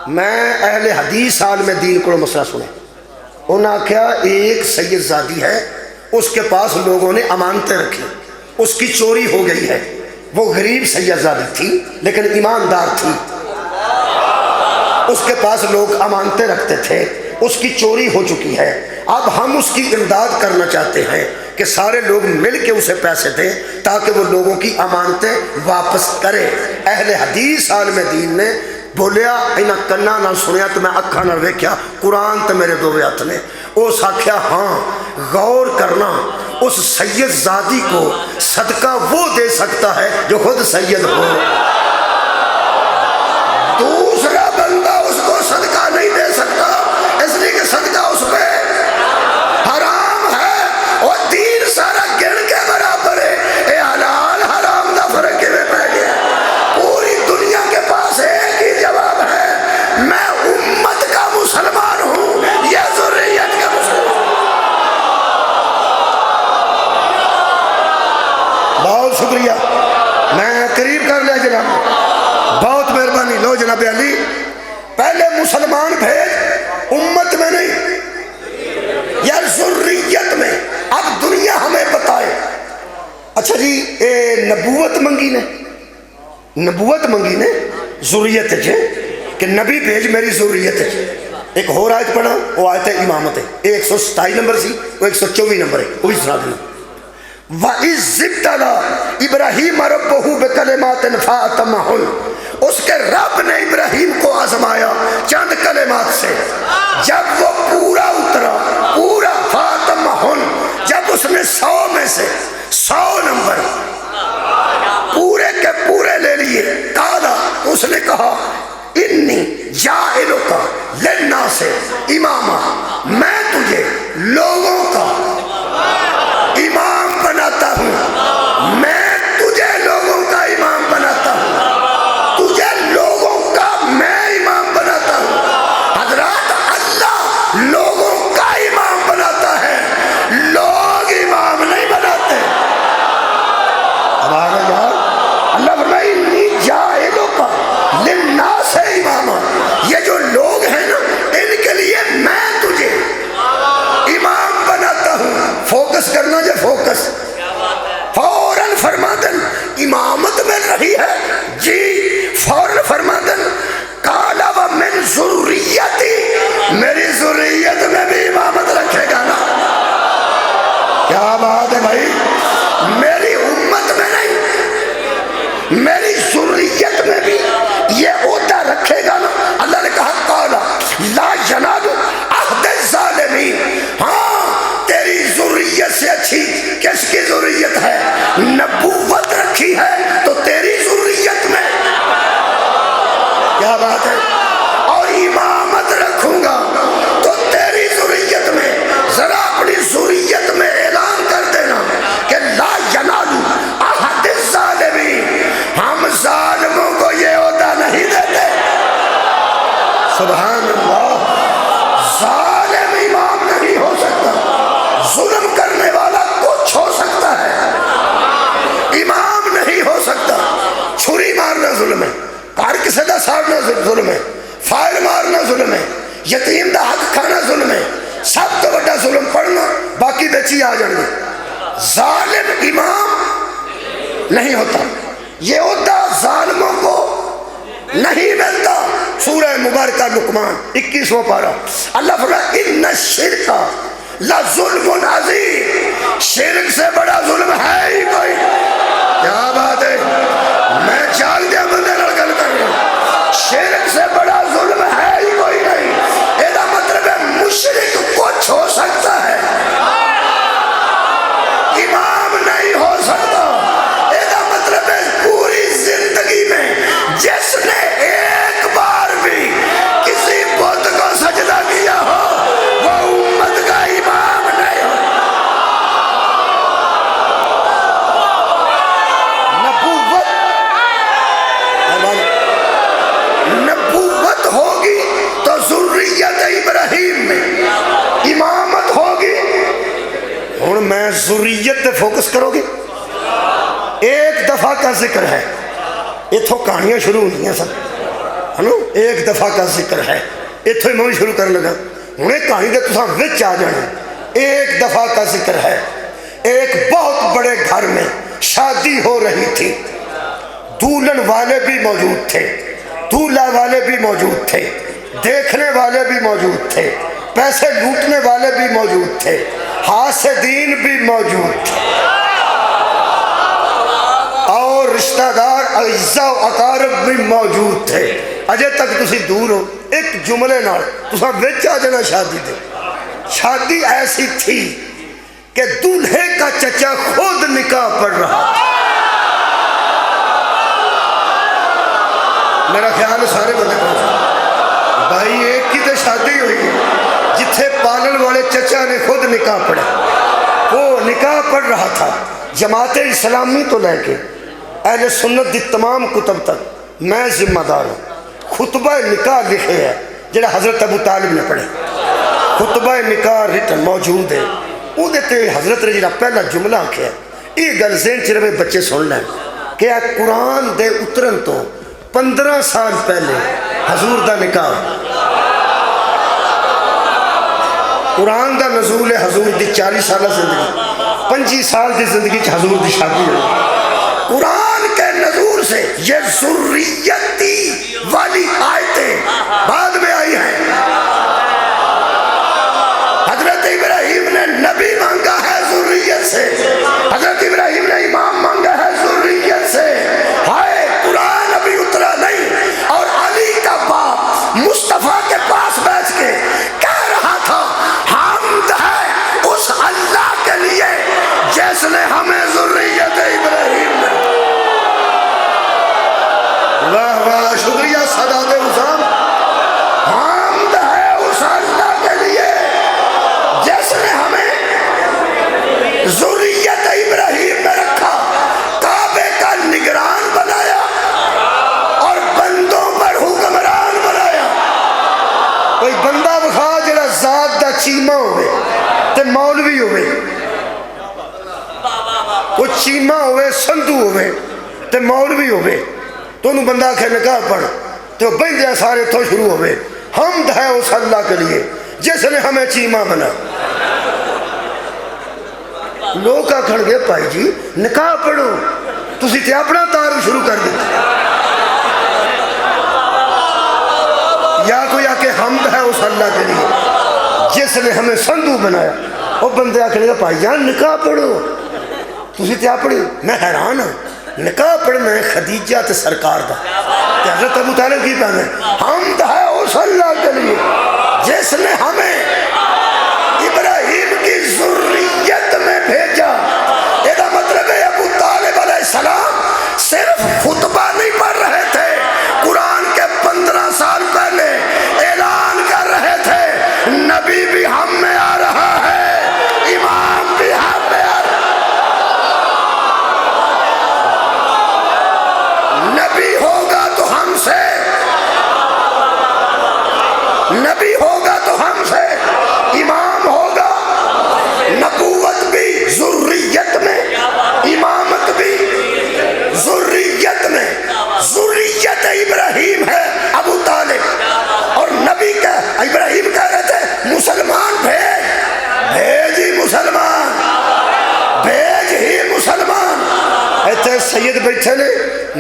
S1: میں اہل حدیث سال میں دین کو مسئلہ سنے. انہوں نے کہا ایک سید زادی ہے، اس کے پاس لوگوں نے امانتیں رکھی، اس کی چوری ہو گئی ہے. وہ غریب سید زادی تھی لیکن ایماندار تھی. اس کے پاس لوگ امانتیں رکھتے تھے، اس کی چوری ہو چکی ہے. اب ہم اس کی امداد کرنا چاہتے ہیں کہ سارے لوگ مل کے اسے پیسے دیں تاکہ وہ لوگوں کی امانتیں واپس کرے. اہل حدیث عالم دین نے بولیا انہاں کنا نہ سنیا تو میں اکھاں نہ ویکھیا، قرآن تے میرے 2 ہاتھ نے. اس آکھیا ہاں غور کرنا، اس سید زادی کو صدقہ وہ دے سکتا ہے جو خود سید ہو. دوسرا بندہ اس کو صدقہ نہیں دے سکتا، اس لیے کہ صدقہ اس پہ حرام ہے. اور دین سارا گن کے برابر ہے. اے حلال حرام دا فرق میں پہ گیا. پوری دنیا کے پاس ایک ہی جواب ہے، میں امت کا مسلمان ہوں یا ذریت کا مسلمان. بہت شکریہ، میں قریب کر لیا جناب، بہت مہربانی. لو جناب علی پہلے مسلمان بھیج، امت میں نہیں یا ذریت میں. اب دنیا ہمیں بتائے. اچھا جی اے نبوت منگی نے، نبوت منگی نے ذریت ہے کہ نبی بھیج میری ذریت ہے. ایک اور آیت پڑھا، وہ آیت ہے امامت ہے، 127 نمبر سی، وہ 124 نمبر ہے، وہ بھی سنا دینا. وَإِذِ ابْتَلَىٰ إِبْرَاهِيمَ رَبُّهُ بِكَلِمَاتٍ فَأَتَمَّهُنَّ. اس کے رب نے ابراہیم کو آزمایا چند کلمات سے. جب وہ پورا اترا، پورا فَأَتَمَّهُنَّ، جب اس نے 100 میں سے 100 نمبر پورے کے پورے لے لیے، کہا اس نے کہا انی جاعلک للناس اماما، میں تجھے لوگوں کا امام بناتا ہوں. میں تجھے لوگوں کا امام بناتا ہوں، تجھے لوگوں کا میں امام بناتا ہوں. حضرات اللہ لوگوں کا امام بناتا ہے، لوگ امام نہیں بناتے. اب آگے جاؤ، اللہ فرمائے انی جاعلک للناس اماما. یہ جو لوگ ہیں نا ان کے لیے میں تجھے امام بناتا ہوں. فوکس کرنا جو فوکس، فوراً فرمادن امامت مل رہی ہے جی، فوراً فرمادن قال ومن ذریتی، میری ذریت میں بھی امامت رکھے گا نا. کیا بات ہے بھائی، میری امت میں نہیں دعوت کھانا ظلم ہے، سب تو بڑا ظلم پڑھنا، باقی بچی آ جائیں گے۔ ظالم امام نہیں ہوتا، یہ عہدہ ظالموں کو نہیں ملتا۔ سورہ مبارکہ لقمان 21واں پارہ، اللہ فرماتا ان الشرک لظلم عظیم، شرک سے بڑا ظلم ہے ہی کوئی۔ کیا بات ہے، میں جاگ دیا بندے نال گل کر رہا ہوں، شرک سے بڑا ظلم ہے ہی کوئی نہیں۔ یہ مطلب ہے مشرک کچھ ہو سکتا ہے، امام نہیں ہو سکتا۔ یہ مطلب ہے پوری زندگی میں جس نے ایک بار بھی کسی بت کو سجدہ کیا ہو وہ امت کا امام نہیں ہو۔ نبوت ہوگی تو ذریت ابراہیم میں امامت ہوگی۔ ہوں میں ذریت پہ فوکس کرو گے، ایک دفعہ کا ذکر ہے، اتھوں کہانیاں شروع ہوئی ہیں سب ہے نا، ایک دفعہ کا ذکر ہے، اتھوں میں شروع کر لگا، ہوں ایک کہانی دے تساں وچ آ جانا۔ ایک دفعہ کا ذکر ہے، ایک بہت بڑے گھر میں شادی ہو رہی تھی، دولہن والے بھی موجود تھے، دولہا والے بھی موجود تھے، دیکھنے والے بھی موجود تھے، پیسے لوٹنے والے بھی موجود تھے، حاسدین بھی موجود تھے، اور رشتہ دار اعزاء و اقارب بھی موجود تھے۔ اجے تک تسی دور ہو، ایک جملے نال تساں وچ آ جانا شادی دے۔ شادی ایسی تھی کہ دولہے کا چچا خود نکاح پڑھ رہا تھا۔ میرا خیال سارے بندے پہنچے بھائی، ایک کی تو شادی ہوئی ہے جتھے پالن والے چچا نے خود نکاح پڑھا، وہ نکاح پڑھ رہا تھا۔ جماعت اسلامی تو لے کے اہل سنت دی تمام کتب تک میں ذمہ دار ہوں۔ خطبہ نکاح لکھے ہے جڑا حضرت ابو طالب نے پڑھے، خطبہ نکاح ریٹن موجود ہے، وہ دیتے حضرت نے جڑا پہلا جملہ آکھیا ہے، یہ گل ذہن چ رہے بچے سن لیں کہ قرآن دے اترن تو 15 سال پہلے حضور دا نکاح، قرآن دا نزول حضور دی 40 سالہ زندگی، 25 سال دی زندگی چ حضور دی شادی ہوئی۔ قرآن کے نزول سے یہ ذریتی والی آیتیں بعد میں آئی ہیں۔ حضرت ابراہیم نے نبی مانگا ہے ذریت سے، حضرت ابراہیم نے امام مانگا ہے ذریت سے۔ ہائے قرآن ابھی اترا نہیں، اور علی کا باپ مصطفیٰ کے پاس بیٹھ کے کہہ رہا تھا حمد ہے اس اللہ کے لیے جس نے ہمیں ذریت ابراہیم میں۔ واہ واہ، شکریہ سادات نظام، حمد ہے اس اللہ کے لیے جس نے ہمیں ذریت ابراہیم میں رکھا، کعبے کا نگران بنایا اور بندوں پر حکمران بنایا۔ کوئی بندہ بخا جڑا ذات دا چیمہ ہوئے تے مولوی ہوئے، کوئی چیمہ ہوئے سندھو ہوئے تے مولوی ہوئے، تو انہوں بندہ آکھے نکاح پڑھ تو بندے سارے تو شروع ہوئے، حمد ہے اس اللہ کے لیے جس نے ہمیں چیمہ بنا۔ لوگ آکھن گے پائی جی نکاح پڑھو، تسی تے اپنا تعارف شروع کر دیتے، یا کوئی آکے حمد ہے اس اللہ کے لیے جس نے ہمیں سندھو بنایا۔ وہ بندے آکھن گے پائی جان نکاح پڑھو، تسی تے اپنی، میں حیران ہوں، نکاح پڑھنا ہے خدیجہ تے سرکار دا، حضرت ابو طالب کی پہنے حمد ہے اس اللہ کے لیے جس نے ہمیں ابراہیم کی ذریت میں بھیجا۔ یہ مطلب ہے ابو طالب علیہ السلام صرف خطبہ نہیں پڑھ رہے تھے، قرآن کے 15 سال پہلے اعلان کر رہے تھے نبی بھی ہم میں آ رہا ہے، امام بھی ہم میں آ رہا ہے۔ نبی ہوگا تو ہم سے، نبی ہوگا تو ہم سے، بیٹھے نے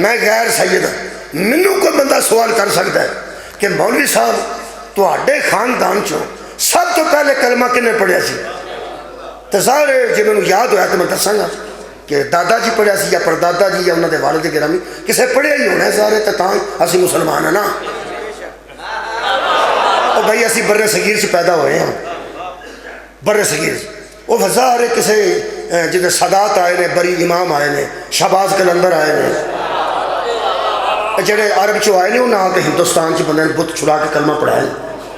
S1: میں غیر سید ہوں. مینوں کوئی بندہ سوال کر سکتا ہے کہ مولوی صاحب تواڈے خاندان چوں سب تو پہلے کلمہ کنے پڑھیا سی؟ تو سارے جی مینوں یاد ہویا تو میں دساں گا کہ دادا جی پڑھیا سی یا پردادا جی یا انہوں دے والد گرامی کسے پڑھیا ہی ہونا ہے سارے. تو تاں اسی مسلمان ہیں نا. اور بھائی اسی بر صغیر سے پیدا ہوئے ہیں. بر صغیر وہ ظاہر کسے جدے سادات آئے نے, بری امام آئے نے, شہباز قلندر آئے نے, جڑے عرب چو آئے نے انہاں آ کے ہندوستان چ بندے بت چھڑا کے کلمہ پڑھایا.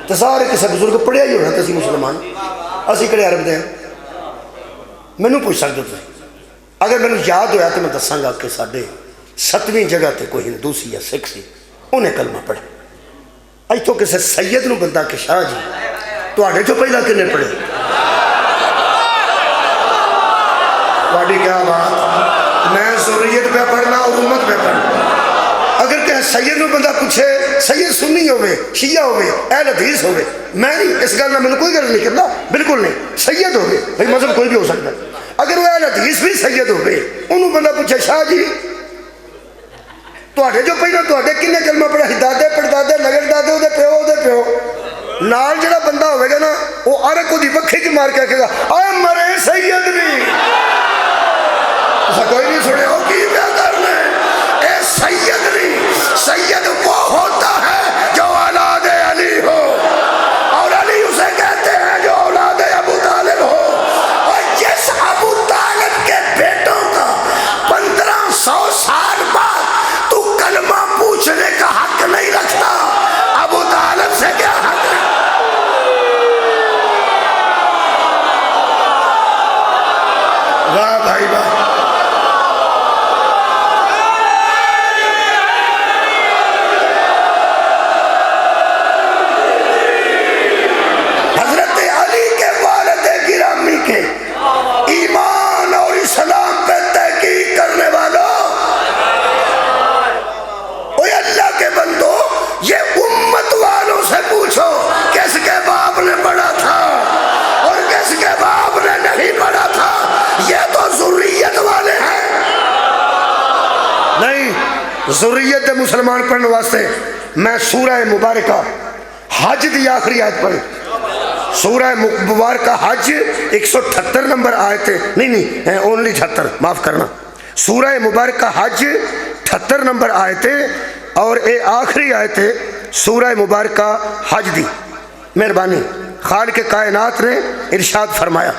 S1: تو سارے کسے بزرگ پڑھیا ہی ہونا تو اسی مسلمان. اسی کڑے عرب دے ہیں. مینوں پوچھ سکتے ہو اگر مینوں یاد ہویا تو میں دساں گا کہ ساڈے 7ویں جگہ تے کوئی ہندو سی یا سکھ سی انہیں کلمہ پڑھے. اج تو کسے سید نو بندہ کہ شاہ جی تواڈے چوں پہلا کنے پڑھے؟ تواڈی کیا بات. میں ضروریت پہ پڑھنا اور امت پہ پڑھنا. اگر کہ سید نو بندہ پوچھے سید سنی ہوئے شیعہ ہوئے اہل حدیث ہوئے, میں نہیں اس گل میں کوئی غرض نہیں کرتا, بالکل نہیں. سید ہوئے بھائی مذہب کوئی بھی ہو سکتا ہے. اگر وہ اہل حدیث بھی سید ہوئے انہوں بندہ پوچھے شاہ جی تواڈے جو پہلے تواڈے کنے کلمہ پڑھا؟ دادے پڑدادے لگڑ دادے دے پیو دے پیو. نال جڑا بندہ ہوئے گا نا وہ عرق دی وکھی چ مار کے کہے گا اے مرے سید نہیں. کوئی نہیں سنے ہو کی کیا کرنا ہے. اے سید نہیں, سید وہ ہوتا ہے جو اولاد علی ہو, اور علی اسے کہتے ہیں جو اولاد ابو طالب ہو. اور جس ابو طالب کے بیٹوں کا 1500 سال بعد تو کلمہ پوچھنے کا حق نہیں رکھتا, ابو طالب سے کیا حق ہے؟ واہ بھائی واہ. ایمان اور اسلام پہ تحقیق کرنے والوں, اوے اللہ کے بندو, یہ امت والوں سے پوچھو کس کے باپ نے پڑھا تھا اور کس کے باپ نے نہیں پڑھا تھا. یہ تو ذریت والے ہیں. نہیں, ذریت مسلمان پڑھنے واسطے میں سورہ مبارکہ حج دی آخری آیت پڑھی. سورہ مبارکہ حج 178 نمبر آیت ہے, نہیں اونلی 78, معاف کرنا. سورہ مبارکہ حج 78 نمبر آیت ہے اور اے آخری آیت ہے سورہ مبارکہ حج دی. مہربانی خالق کائنات نے ارشاد فرمایا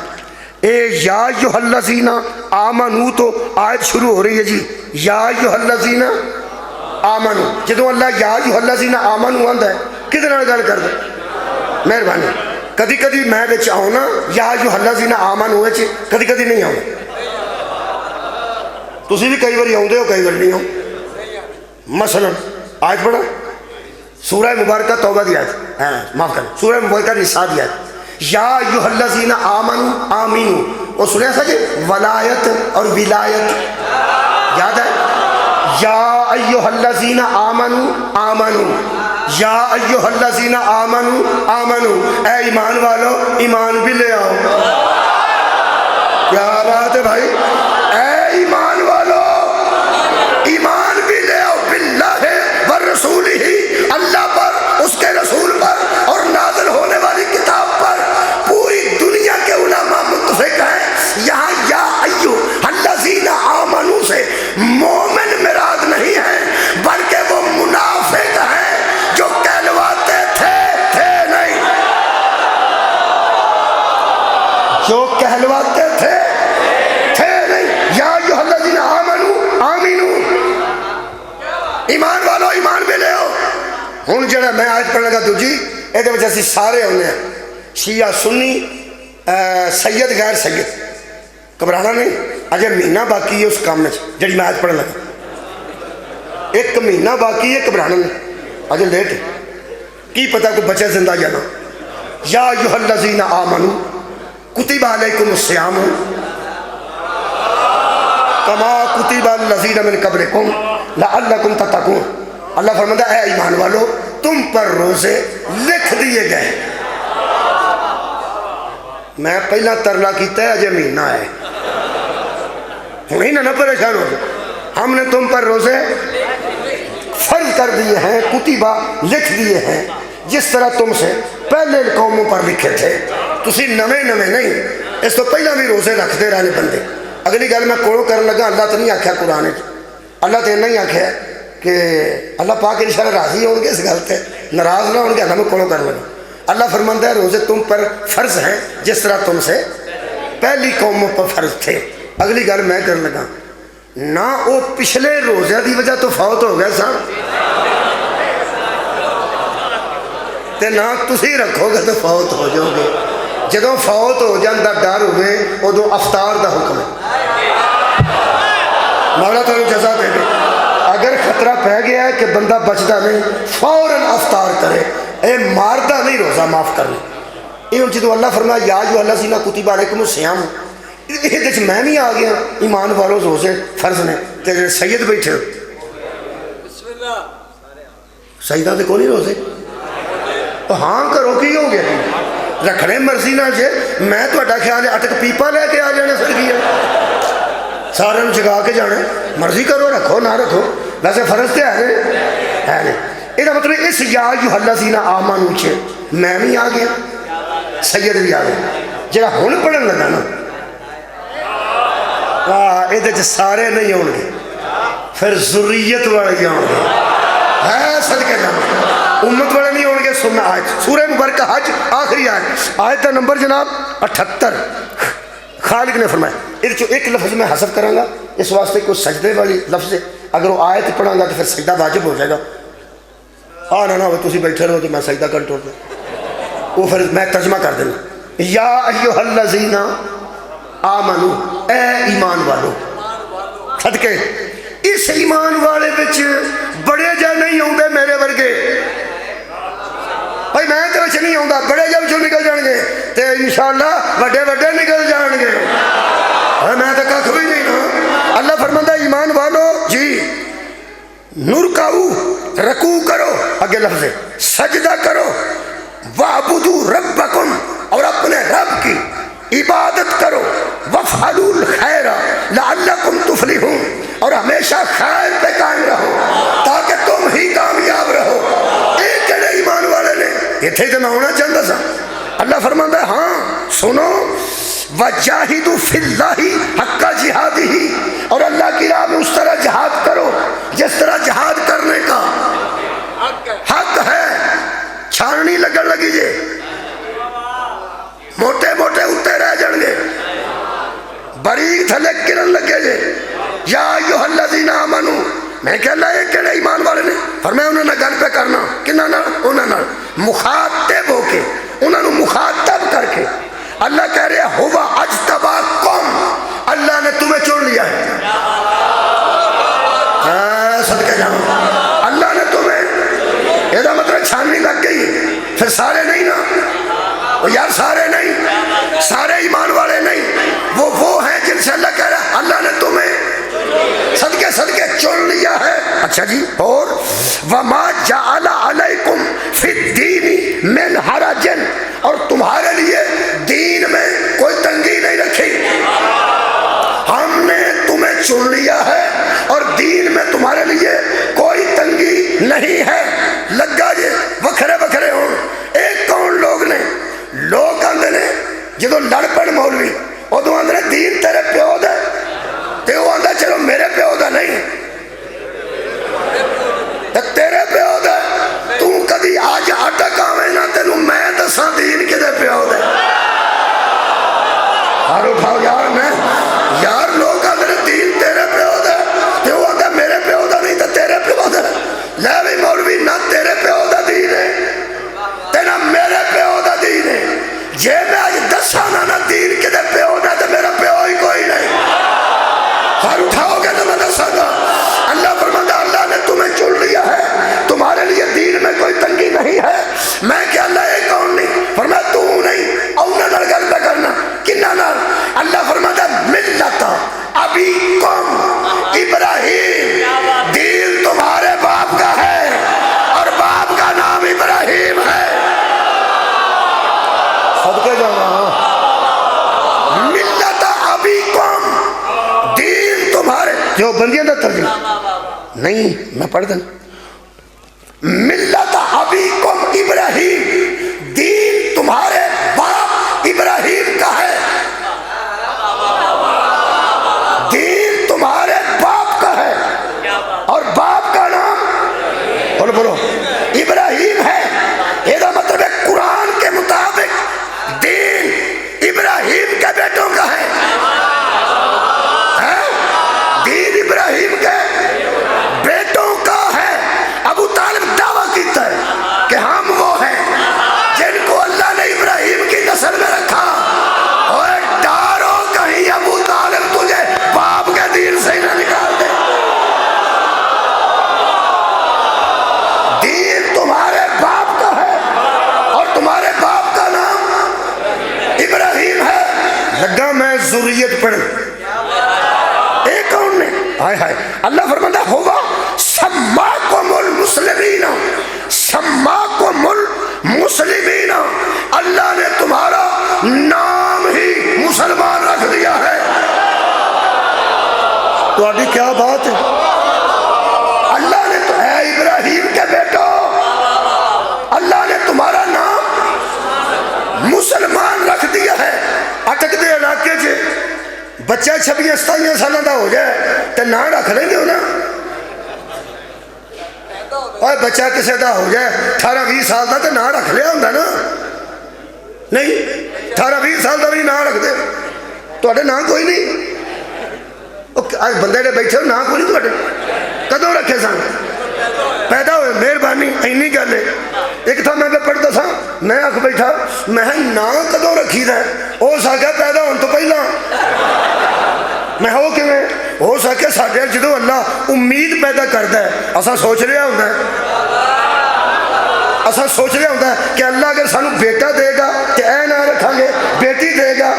S1: اے یا ایھا الذین آمنو. تو آیت شروع ہو رہی ہے جی یا ایھا الذین آمنو. جدوں اللہ یا ایھا الذین آمنو آندا ہے کدے نال گل کر دے؟ مہربانی. کدی کدی میں وچ آؤنا یا ایھا الذین آمنو وچ, کدی کدی نہیں آؤں. تسی بھی کئی باری آؤندے ہو کئی بار نہیں آؤ. مثلا آیت پڑھا سورہ مبارکہ توبہ دی آیت, معاف کرنا سورہ مبارکہ نساء دی آیت یا ایھا الذین آمنو آمینو. وہ سنیا سا جی ولایت اور ولایت یاد ہے؟ یا ایھا الذین آمنو آمنو, یا ایھا الذین آمنو آمنو. اے ایمان والو ایمان بھی لے آؤ. کیا بات ہے بھائی. اے ایمان والو ایمان بھی لے آؤ باللہ ورسولہ, اللہ پر, اس کے رسول پر اور نازل ہونے والی کتاب پر. پوری دنیا کے علماء متفق ہیں یہاں یا ایھا الذین آمنو سے مومن مراد نہیں ہے بلکہ وہ منافق ہیں جو کہلواتے تھے نہیں, جو کہلواتے تھے نہیں. یا ایھا الذین آمنو آمینو, ایمان والو ایمان بھی لے آؤ. ہوں جڑا میں آج پڑھنے لگا دوجی یہ وجہ سے سارے ہونے ہیں شیعہ سنی سید غیر سید. گھبرانا نہیں, اجے مہینہ باقی ہے اس کام میں جڑی میں آج پڑھنے لگا. ایک مہینہ باقی ہے, گھبرانا نہیں, اجے لیٹ ہے, کی پتہ کو بچے زندہ یا نہ. یا ایھا الذین آمنو کتب علیکم الصیام کما کتب الذین من قبلکم لعلکم تتقون. اللہ فرماتا ہے اے ایمان والو تم پر روزے لکھ دیے گئے. میں پہلا ترلا کیتا ہے اجے مہینہ ہے, ہوں نہ پریشان ہو. ہم نے تم پر روزے فرض کر دیے ہیں، کتبہ لکھ دیے ہیں، جس طرح تم سے پہلے قوموں پر لکھے تھے. تسی نویں نہیں، اس تو پہلے بھی روزے رکھتے رہنے بندے. اگلی گل میں کوڑوں کرنے لگا، اللہ تو نہیں آخیا قرآن، اللہ تو نہیں آخیا کہ اللہ پاک انشاءاللہ راضی ہوں گے اس گل سے، ناراض نہ ہوں گے. اللہ میں کوڑوں کرنے لگا. اللہ فرماتا ہے روزے تم پر فرض ہیں جس طرح تم سے پہلی قوموں پر فرض تھے. اگلی گل میں کرنے لگا، نہ وہ پچھلے روزے دی وجہ تو فوت ہو گئے سن تے نہ تسی رکھو گے تو فوت ہو جاؤ گے. جدو فوت ہو جان دا ڈر ہوئے ادو افطار دا حکم ہے. مولا تعالی جزا دے دے. اگر خطرہ پہ گیا ہے کہ بندہ بچتا نہیں، فوراً افطار کرے. اے ماردہ نہیں روزہ معاف کرنا. یہ جدو اللہ فرمایا یا جو اللہ سینہ کتب علیکم الصیام، یہ میں بھی آ گیا ایمان والوں روزے فرض نے. تے سید بیٹھے سیدہ تے کوئی روزے ہاں کرو کی ہو گیا رکھنے مرضی نہ جے. میں تہاڈا خیال ہے اٹک پیپا لے کے آ جانے سڑکی سارے جگا کے جانے، مرضی کرو رکھو نہ رکھو، ویسے فرض تے ہے نہیں. یہ مطلب اس یا جو اللہ سینہ آمن اچھے میں بھی آ گیا، سید بھی آ گیا. جہاں ہن پڑھن لگا نا یہ سارے نہیں ہون گے، پھر ذریت والے آؤ گے. ہے صدقے جانا امت والے نہیں ہون گے. سننا آیت سورہ مبارکہ حج آخری آیت نمبر جناب 78. خالق نے فرمایا ایک لفظ میں حذف کروں گا اس واسطے کوئی سجدے والی لفظ ہے، اگر وہ آیت پڑھاں گا تو پھر سجدہ واجب ہو جائے گا. نہ ہو تسی بیٹھے رہو تو میں سجدہ کر ٹوٹ دوں. وہ پھر میں ترجمہ کر دینا. یا ایھا الذین آمنو، اے ایمان والو. صدقے اس ایمان والے بچ بڑے جا نہیں ہوندے میرے ورگے. بھائی میں تو بچ نہیں ہوندا، بڑے جا بچوں نکل جان گے تے انشاءاللہ وڈے وڈے نکل جان گے. میں تو کھ بھی نہیں نا. اللہ فرماندا ایمان والو جی نرکعو رکوع کرو، اگے لفظ ہے سجدہ کرو، وَاعْبُدُوا رَبَّكُمْ اور اپنے رب کی عبادت کرو، وَافْعَلُوا الْخَيْرَ لَعَلَّكُمْ تُفْلِحُونَ اور ہمیشہ خیر پہ قائم رہو تاکہ تم ہی کامیاب رہو. ایک کہڑے ایمان والے نے اتنے تو میں ہونا چاہتا سا. اللہ فرماتا ہے ہاں سنو، وَجَاهِدُوا فِي اللَّهِ حَقَّ جِهَادِهِ اور اللہ کی راہ میں اس طرح جہاد کرو جس طرح جہاد کرنے کا حق ہے. چھاننی لگن لگی جے، موٹے موٹے اتنے رہ جان گے، باریک تھلے گرن لگے جے. یا ایھا الذین آمنو، میں کہ اللہ یہ کہڑے ایمان والے نے فرمایا انہوں نے گل پہ کرنا کنہاں نال، انہاں نال مخاطب ہو کے، انہاں نو مخاطب کر کے. اللہ کہہ رہے ہوا اجتباکم، اللہ نے تمہیں چن لیا ہے. صدقے جاؤ اللہ نے تمہیں، یہ مطلب چھاننی لگ گئی. پھر سارے نہیں نا یار، سارے نہیں، سارے ایمان والے نہیں. وہ ہیں جن سے اللہ کہہ رہا اللہ نے تمہیں صدقے صدقے چن لیا ہے. اچھا جی، اور وَمَا جَعَلَ عَلَيْكُمْ فِي الدِّينِ مِنْ حَرَجٍ اور تمہارے لیے دین میں کوئی تنگی نہیں رکھی. ہم نے تمہیں چن لیا ہے اور دین میں تمہارے لیے کوئی تنگی نہیں ہے. لگا جے وکھرے وکھرے ہون. ایک کون لوگ نے، لوگ آندے نے جدو لڑ پڑ مولوی ادو آندے دین تیرے پیو دا تے وہ آندا چلو میرے پیو دا نہیں تیرے پیو دا. تو کدی آج اٹک آویں نا تینوں میں دساں دین کدے پیو دا. ہار اٹھاؤ یار، میں یار لوگ آندے دین تیرے پیو دا تے وہ آندا میرے پیو دا نہیں تے تیرے پیو دا. لے بھی مولوی نہ تیرے پیو دا دین ہے تے نہ میرے پیو دا دین ہے. جے میں آج دساں نا دین کدے پیو دا تے میرا پیو ہی کوئی نہیں. ہار اٹھاؤ گے تو میں دساں گا. اللہ فرماتا اللہ نے تمہیں چن لیا ہے، تمہارے لیے دین میں کوئی تنگی نہیں ہے. میں کہ اللہ یہ کون نہیں فرمایا تو نہیں دیوبندیاں دا ترجمہ نہیں، میں پڑھ دوں ملت ابیکم ابراہیم، دین تمہارے باپ ابراہیم کا ہے، دین تمہارے باپ کا ہے، اور باپ کا نام بولو ابراہیم ہے۔ یہ مطلب ہے قرآن کے مطابق دین ابراہیم کے بیٹوں کا ہے، دین ابراہیم کے بیٹوں کا ہے۔ ابو طالب دعویٰ کیتا ہے کہ ہم وہ ہیں جن کو اللہ نے ابراہیم کی نسل میں رکھا، اور ڈارو کہیں ابو طالب تجھے باپ کے دین سے نہ نکال دے۔ دین تمہارے باپ کا ہے اور تمہارے باپ کا نام ابراہیم ہے۔ لگا میں ذریت پڑھ ایک کون نے ہائے ہائے اللہ فرماتا ہوا سماکم المسلمین، سماکم المسلمین، اللہ نے تمہارا نام ہی مسلمان رکھ دیا ہے۔ تو ابھی کیا بات ہے، اللہ نے تو اے ابراہیم کے بیٹو، اللہ نے تمہارا نام مسلمان رکھ دیا ہے۔ اٹک دے علاقے سے بچہ 26-27 سالوں کا ہو جائے تو نام رکھ لیں گے نا، اور بچہ کسی کا ہو جائے 18-20 سال کا تو نام رکھ لیا ہوں نا، نہیں 18-20 سال کا بھی نام رکھ دے تو نام کوئی نہیں۔ بندے نے بیٹھے ہو نام کوئی نہیں، کدوں رکھے سن پیدا ہوئے، مہربانی اینی گل ہے۔ ایک تھا میں پڑھتا تھا، میں آکھ بیٹھا میں نام کدوں رکھی دا ہے، ہو سکے پیدا ہونے تو پہلا، میں ہو کہ ہو سکے ساڈے جدو اللہ امید پیدا کرتا ہے اساں سوچ رہا ہوتا ہے، اساں سوچ رہا ہوتا ہے کہ اللہ اگر سانو بیٹا دے گا تو اے نہ رکھاں گے، بیٹی دے گا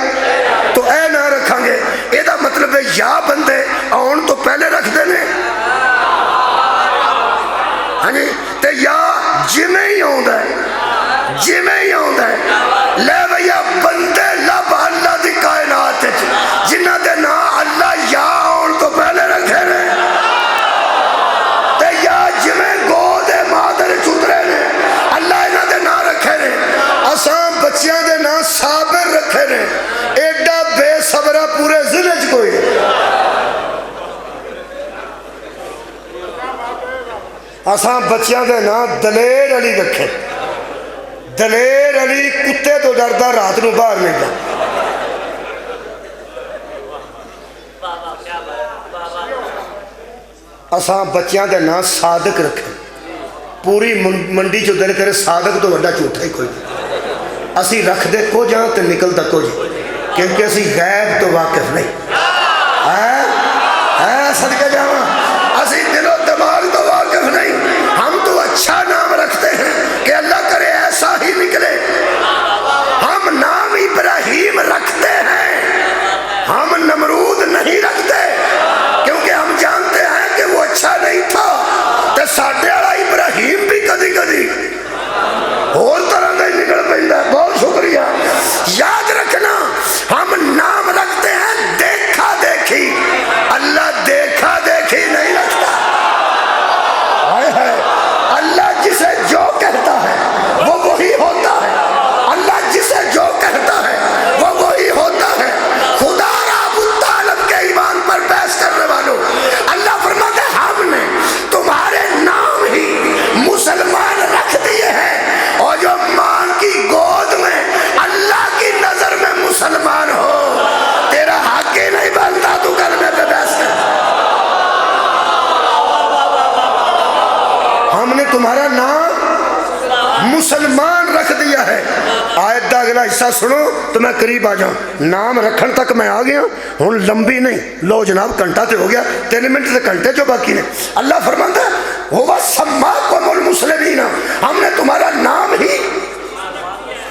S1: تو اے نہ رکھاں گے۔ یہ مطلب ہے یا بندے آن تو پہلے رکھ دینے ہاں جی، تے یا جمیں ہی آندا ہے، جمیں ہی آندا ہے۔ لے بھیا بندے لب اللہ دی کائنات جنہ دے نا اللہ یا آن تو پہلے رکھے نے، تے یا جمیں گو دے مادر چترے نے اللہ انہ دے نا رکھے نے۔ اساں بچیاں دے نا صابر رکھے نے، ایڈا بے صبرہ پورے ضلع چ کوئی اساں بچیاں دے نا دلیر علی رکھے، دلیر علی کتے تو ڈردا رات نو باہر نہیں جا۔ اساں بچیاں دے نا صادق رکھے، پوری منڈی چو دل کرے صادق تو وڈا جھوٹا ہی کوئی نہیں۔ اسی رکھ دے کو جہاں تے نکل دا کو جی، کیونکہ اسی غیب تو واقف نہیں۔ صدقہ جاواں اسی دل و دماغ تو واقف نہیں، ہم تو اچھا نام رکھتے ہیں کہ اللہ کرے ایسا ہی نکلے۔ ہم نام ابراہیم رکھتے ہیں، ہم نمرود نہیں رکھتے، کیونکہ ہم جانتے ہیں کہ وہ اچھا نہیں تھا، تو ساڈے والا ابراہیم بھی کدی کدی اور طرح کا نکل پڑتا ہے۔ بہت شکریہ، یاد رکھنا ہم نام رکھتے ہیں دیکھا دیکھی، اللہ دیکھا دیکھی نہیں رکھتا۔ اللہ جسے جو کہتا ہے وہ وہی ہوتا ہے، اللہ جسے جو کہتا ہے وہ وہی ہوتا ہے۔ خدا را ابو طالب کے ایمان پر بحث کرنے والوں، اللہ فرماتا ہے ہم نے تمہارے نام ہی مسلمان رکھ دیے ہیں، اور جو ماں کی گود میں اللہ کی نظر میں مسلمان ہو تیرا حق ہی نہیں بنتا تو کلمے پہ بحث کر۔ ہم نے تمہارا نام مسلمان رکھ دیا ہے۔ آیت دا اگلا حصہ سنو تو میں قریب آ جاؤں، نام رکھن تک میں آ گیا ہوں، لمبی نہیں، لو جناب گھنٹہ تے ہو گیا، 3 منٹ سے گھنٹے جو باقی نے۔ اللہ فرماتا ہے ہوا سماکم المسلمین، ہم نے تمہارا نام ہی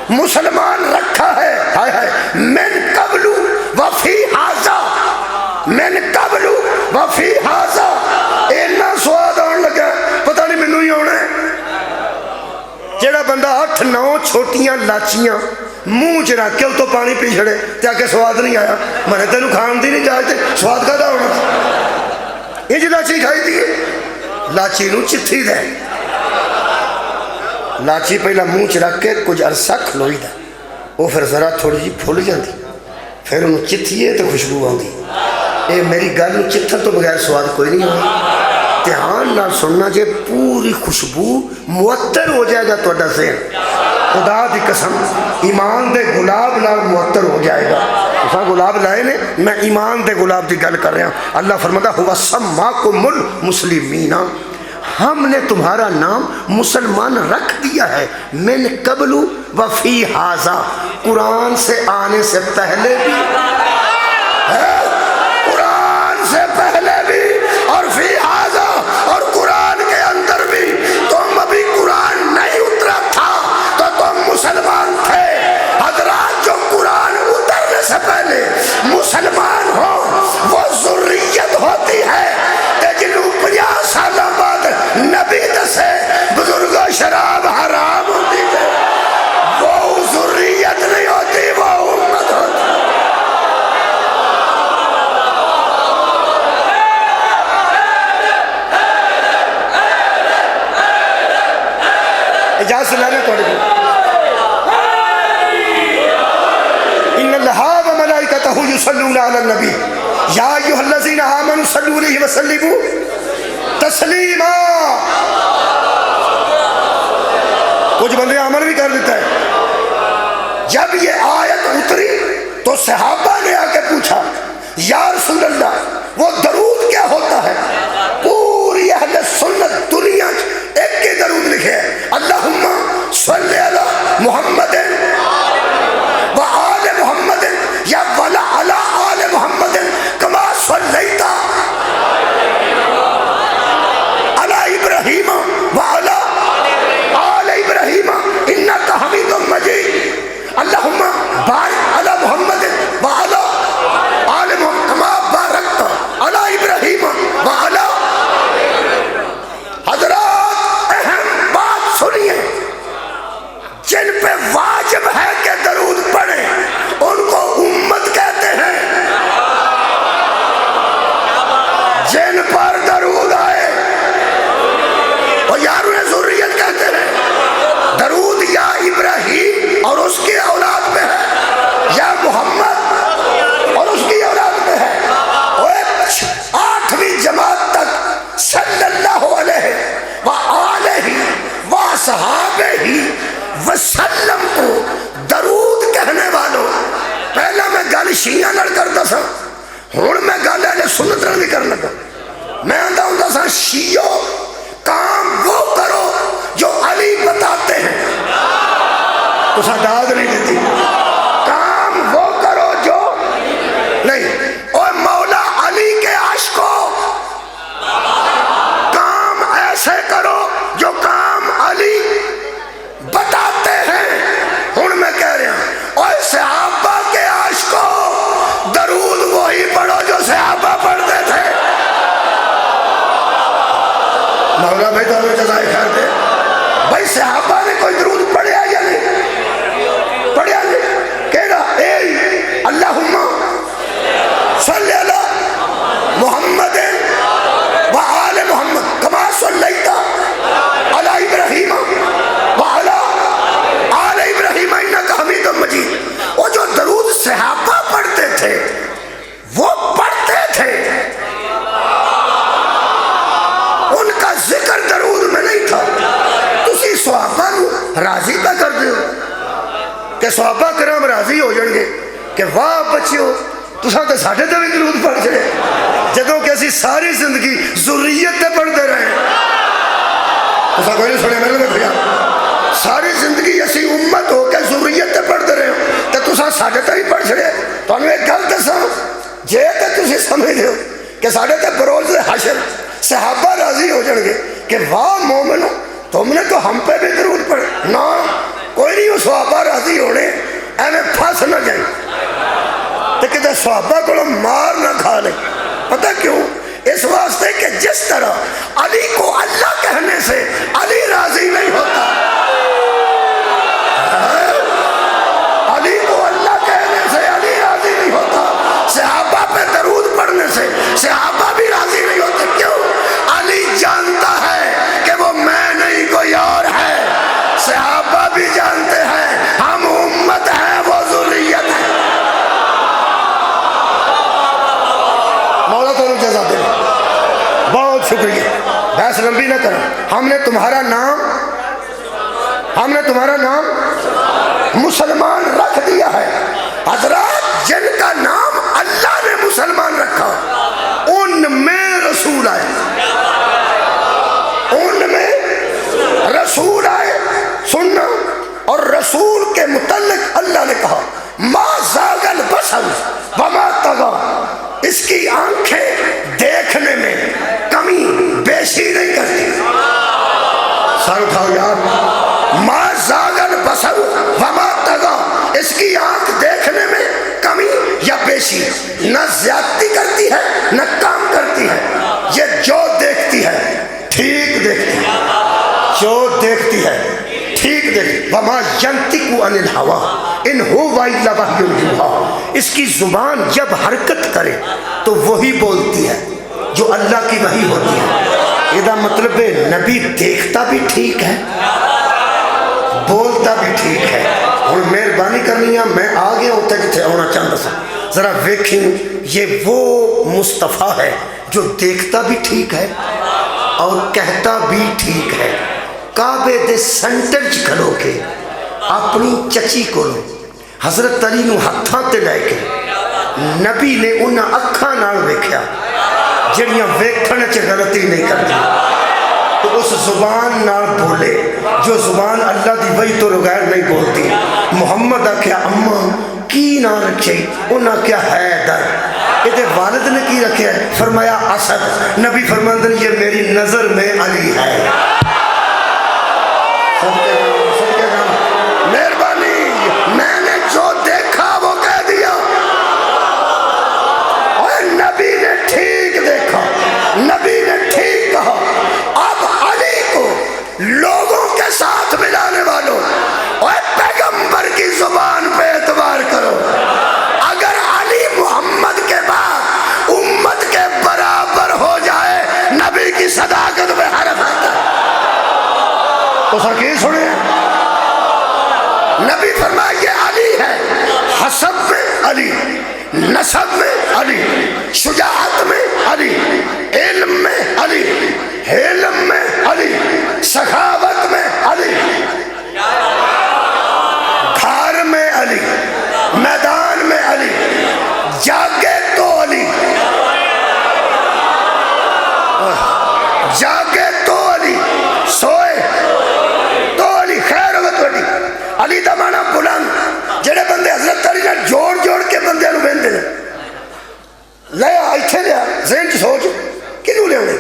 S1: مسلمان رکھا ہے۔ ہائے ہائے، من قبل وفی ھذا، من قبل وفی ھذا، اینا سواد آن لگا پتہ نہیں مینوں ہی آنا ہے۔ جیڑا بندہ 8-9 چھوٹیاں لاچیاں منہ چ رکھ کے اتوں پانی پی چھڑے تے آ کے سواد نہیں آیا، میں تینوں کھان دی نہیں جاج تے سواد کہدا ہونا۔ یہ لاچی کھائی دیئے لاچی نو چتھی دے لاچی پہلا منہ چ رکھ کے کچھ عرصہ کھلوئی دا وہ پھر ذرا تھوڑی جی پھول جاندی پھر انہوں چتھیے تو خوشبو آندی اے میری گل نو چتھن تو بغیر سواد کوئی نہیں ہوئی دھیان نال سننا جے پوری خوشبو معطر ہو جائے گا تو ذہن خدا دی قسم ایمان دے گلاب نال معطر ہو جائے گا اساں گلاب لائے نے میں ایمان دے گلاب دی گل کر رہا ہوں اللہ فرماتا ہوا سماکم المسلمین ہم نے تمہارا نام مسلمان رکھ دیا ہے من قبل وفی ھذا قرآن سے آنے سے پہلے بھی قرآن سے پہلے بھی اور فی ھذا اور قرآن کے اندر بھی تم ابھی قرآن نہیں اترا تھا تو تم مسلمان تھے حضرات جو قرآن اترنے سے پہلے مسلمان ہو وہ ذریت ہوتی ہے جنہوں 50 سال بعد نبی دسے بزرگوں شراب حرام ہوتی ہے وہ ذریت نہیں ہوتی وہ امت ہوتی اجازت سے لانے توڑے گئے ان اللہ و ملائکتہ یصلون علی النبی یا ایھا الذین آمنوا صلوا علیہ وسلموا تسلیما کچھ بندے عمل بھی کر دیتا ہے جب یہ آیت اتری تو صحابہ نے آ کے پوچھا یا رسول اللہ وہ درود کیا ہوتا ہے پوری اہل سنت دنیا ایک کے درود لکھے ہے اللہم صلی علی محمد و آل محمد یا ولا علی آل محمد کما صلیت علی ابراہیم و علی آل ابراہیم انکا حمید مجید اللہم بارک علی محمد و علی آل محمد کما بارکت علی ابراہیم و علی حضرات اہم بات سنیے جن پہ واجب ہے کہ درود پڑھیں ان کو امت کہتے ہیں جن پر درود آئے وہ یارون ذریت کہتے ہیں درود یا ابراہیم اور اس کی اولاد میں ہے یا محمد اور اس کی اولاد میں ہے وہ 8ویں جماعت تک صلی اللہ علیہ وآلہ وصحابہ وسلم کو درود کہنے والوں پہلا میں گل شیعہ نال کرتا سا ہوں میں گل اہل سنت نال بھی کر لگا میں آندا ہوندا سا شیعو کام وہ کرو جو علی بتاتے ہیں تو داد نہیں دیتی کام وہ کرو جو نہیں اور مولا علی کے عاشقوں کام ایسے کرو جو کام علی بتاتے ہیں ہوں میں کہہ رہا ہوں اور صحابہ کے عاشقوں درود وہی پڑھو جو صحابہ پڑھتے تھے مولا بھائی تو ہمیں جزائے خیر دے بھائی صحابہ نے کوئی درود پڑھیا یا نہیں پڑھیا نہیں کہہ رہا اے اللہم صلی علی محمد و آل محمد کما صلیت علی ابراہیم و علی آل ابراہیم انکا حمید مجید وہ جو درود صحابہ پڑھتے تھے وہ پڑھتے تھے ان کا ذکر درود میں نہیں تھا تسی صحابہ نو راضی پہ کر دیو کہ صحابہ کرام راضی ہو جائیں گے کہ واہ بچیو تساں تے ساڈے تے بھی درود پڑھ چڑے جدوں کہ اسی ساری زندگی ذریت تے پڑھتے رہے تساں کوئی نہیں سنے میں بھیا ساری زندگی اسی امت ہو کے ذریت تے پڑھتے رہے ہو تے تساں ساڈے تے بھی پڑھ چڑے تانوں ایک گل دساں جے تے تسی سمجھ دیو کہ ساڈے تے بروز حشر صحابہ راضی ہو جائیں گے کہ واہ مومنو تم نے تو ہم پہ بھی درود پڑھے نا کوئی نہیں وہ صحابہ راضی ہونے ایویں پھنس نہ جائیں تو کہتے صحابہ کو مار نہ کھا لیں پتہ کیوں اس واسطے کہ جس طرح علی کو اللہ کہنے سے علی راضی نہیں ہوتا علی کو اللہ کہنے سے علی راضی نہیں ہوتا صحابہ پہ درود پڑھنے سے صحابہ بھی راضی نہیں ہوتے بہت شکریہ، بحث لمبی نہ کریں. ہم نے تمہارا نام مسلمان رکھ دیا ہے. حضرات جن کا نام اللہ نے مسلمان رکھا ان میں رسول آئے، ان میں رسول آئے. سننا، اور رسول کے متعلق اللہ نے کہا ما زاغ البصر وما طغى، اس کی آنکھیں دیکھنے میں کمی بیشی نہیں کرتی. سر اٹھاؤ یار. ما زاغ البصر وما طغى، اس کی آنکھ دیکھنے میں کمی یا بیشی، نہ زیادتی کرتی ہے نہ کام کرتی ہے. یہ جو دیکھتی ہے ٹھیک دیکھتی ہے، جو دیکھتی ہے ٹھیک دیکھتی. وما ينطق عن الهوى ان هو الا وحی یوحی، اس کی زبان جب حرکت کرے تو وہی بولتی ہے جو اللہ کی وحی ہوتی ہے. یہ مطلب ہے نبی دیکھتا بھی ٹھیک ہے، بولتا بھی ٹھیک ہے. اور مہربانی کرنی ہے، میں آگے ہوتا جتنے آنا چاہتا سا، ذرا ویکھیں یہ وہ مصطفیٰ ہے جو دیکھتا بھی ٹھیک ہے اور کہتا بھی ٹھیک ہے. کعبے دے سینٹر چ کھلو کے اپنی چچی کو حضرت علی نو ہتھاں تے لے کے نبی نے انہاں اکھاں نال ویکھیا جڑیاں ویکھن چ غلطی نہیں کرتی، تو اس زبان نال بولے جو زبان اللہ دی وحی تو بغیر نہیں بولتی. محمد آکھیا اماں کی نام رکھے، انہاں کیا حیدر. یہ والد نے کی رکھے؟ فرمایا اسد. نبی فرماتے ہیں یہ میری نظر میں علی ہے. مہربانی، میں نے جو دیکھا وہ کہہ دیا، اور نبی نے ٹھیک دیکھا، نبی نے ٹھیک کہا. اب علی کو لوگوں کے ساتھ ملانے والوں اور پیغمبر کی زبان پہ اعتبار کرو. اگر علی محمد کے بعد امت کے برابر ہو جائے نبی کی صداقت میں حرف آتا ہے. تو سر کی سنے، نبی فرمایا یہ علی ہے، حسب میں علی، نسب میں علی، شجاعت میں علی، علم میں علی، حلم میں علی، سخاوت میں علی، گھر میں علی، میدان میں علی، جاگے تو علی، جاگے تو علی، سوئے تو علی. خیر ہوگا تو علی. علی دا مانا بلند. جڑے بندے حضرت علی نے جوڑ جوڑ کے بندے نو ویندے نے، لے ایتھے لیا ذہن چ سوچ کنوں لے آنے.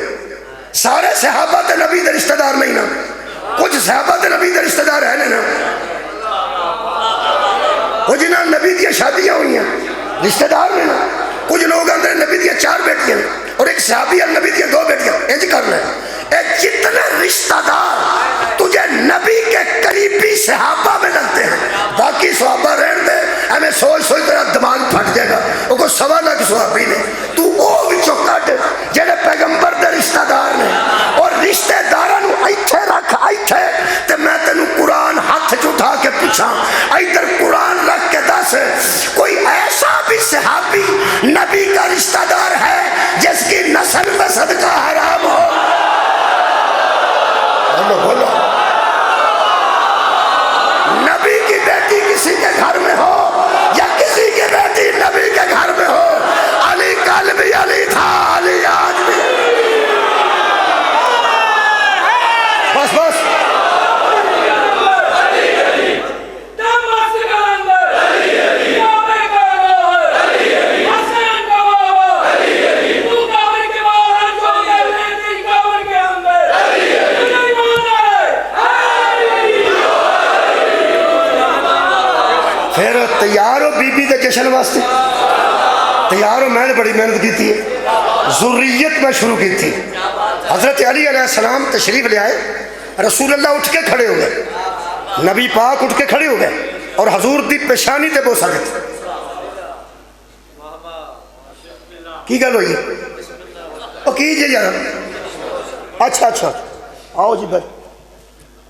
S1: سارے صحابہ تے نبی دے رشتہ دار نہیں نا، کچھ صحابہ تے نبی دے رشتہ دار ہے نا، وہ جنہاں نبی دی شادیاں ہوئی ہیں رشتہ دار نے نا. کچھ لوگ اندر نبی دی 4 بیٹیاں اور ایک صحابی اور نبی دی 2 بیٹیاں. انج کر لے جتنے رشتہ دار تجھے نبی کے قریبی صحابہ میں لگتے ہیں، باقی صحابہ رہن دے. ہمیں سوچ سوچ تیرا دماغ پھٹ جائے گا. وہ کوئی 1.25 لاکھ صحابی نے، تو وہ بھی چوکٹ جڑے پیغمبر دے رشتہ دار نے. اور رشتہ داراں نو ایتھے رکھ، ایتھے تے میں تینوں قرآن ہاتھ چٹھا کے پوچھاں ادھر قرآن رکھ کے دس کوئی ایسا بھی صحابی نبی کا رشتہ دار ہے جس کی نسل میں صدقہ حرام ہو؟ بولو. نبی کی بیٹی کسی کے گھر میں ہو یا کسی کی بیٹی نبی کے گھر میں ہو، علی کل بھی علی تھا، علی آج بھی. بس بس پھر تیار ہو بی بی دے جشن واسطے تیار ہو. میں نے بڑی محنت کی تھی، ذریت میں شروع کی تھی. حضرت علی علیہ السلام تشریف لے آئے، رسول اللہ اٹھ کے کھڑے ہو گئے، نبی پاک اٹھ کے کھڑے ہو گئے اور حضور دی پیشانی تے بوسا دیتے. کی گل ہوئی؟ او کی جی یار، اچھا اچھا آؤ جی بھائی.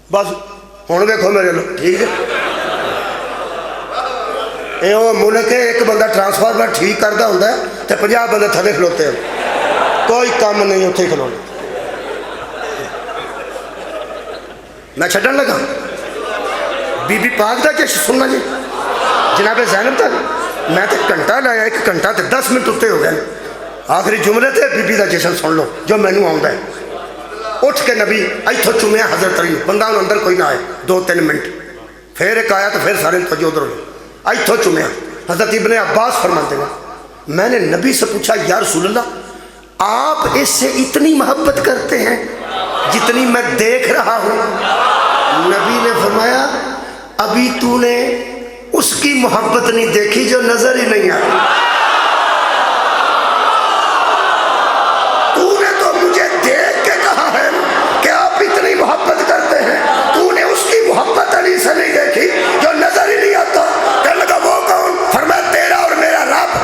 S1: بس ہوں دیکھو میرے لوگ ٹھیک ہے. یہ وہ ملک ہے ایک بندہ ٹرانسفارمر ٹھیک کرتا ہوں تو 50 بندے تھلے کھلوتے ہیں، کوئی کام نہیں اتنے کھلونے. میں چھڈن لگا بی بی پاک دا جشن سننا جی جناب زینب تک میں تو گھنٹہ لایا 1 گھنٹہ تے 10 منٹ اتنے ہو گئے آخری جملے تے بی بی دا جشن سن لو جو مینوں آؤں ہے اٹھ کے نبی ایتھوں چومیا حضرت علی بندہ اندر کوئی نہ آئے 2-3 منٹ پھر ایک آیا تو پھر سارے توجہ ادھر ہوئی ایتھوں چومیا حضرت ابن عباس فرماتے ہیں میں نے نبی سے پوچھا یا رسول اللہ آپ اس سے اتنی محبت کرتے ہیں جتنی میں دیکھ رہا ہوں نبی نے فرمایا ابھی تو نے اس کی محبت نہیں دیکھی جو نظر ہی نہیں آتی تو نے تو مجھے دیکھ کے کہا ہے کہ آپ اتنی محبت کرتے ہیں تو نے اس کی محبت علی سے نہیں دیکھی جو نظر ہی نہیں آتا کہنے لگا وہ کون فرمایا تیرا اور میرا رب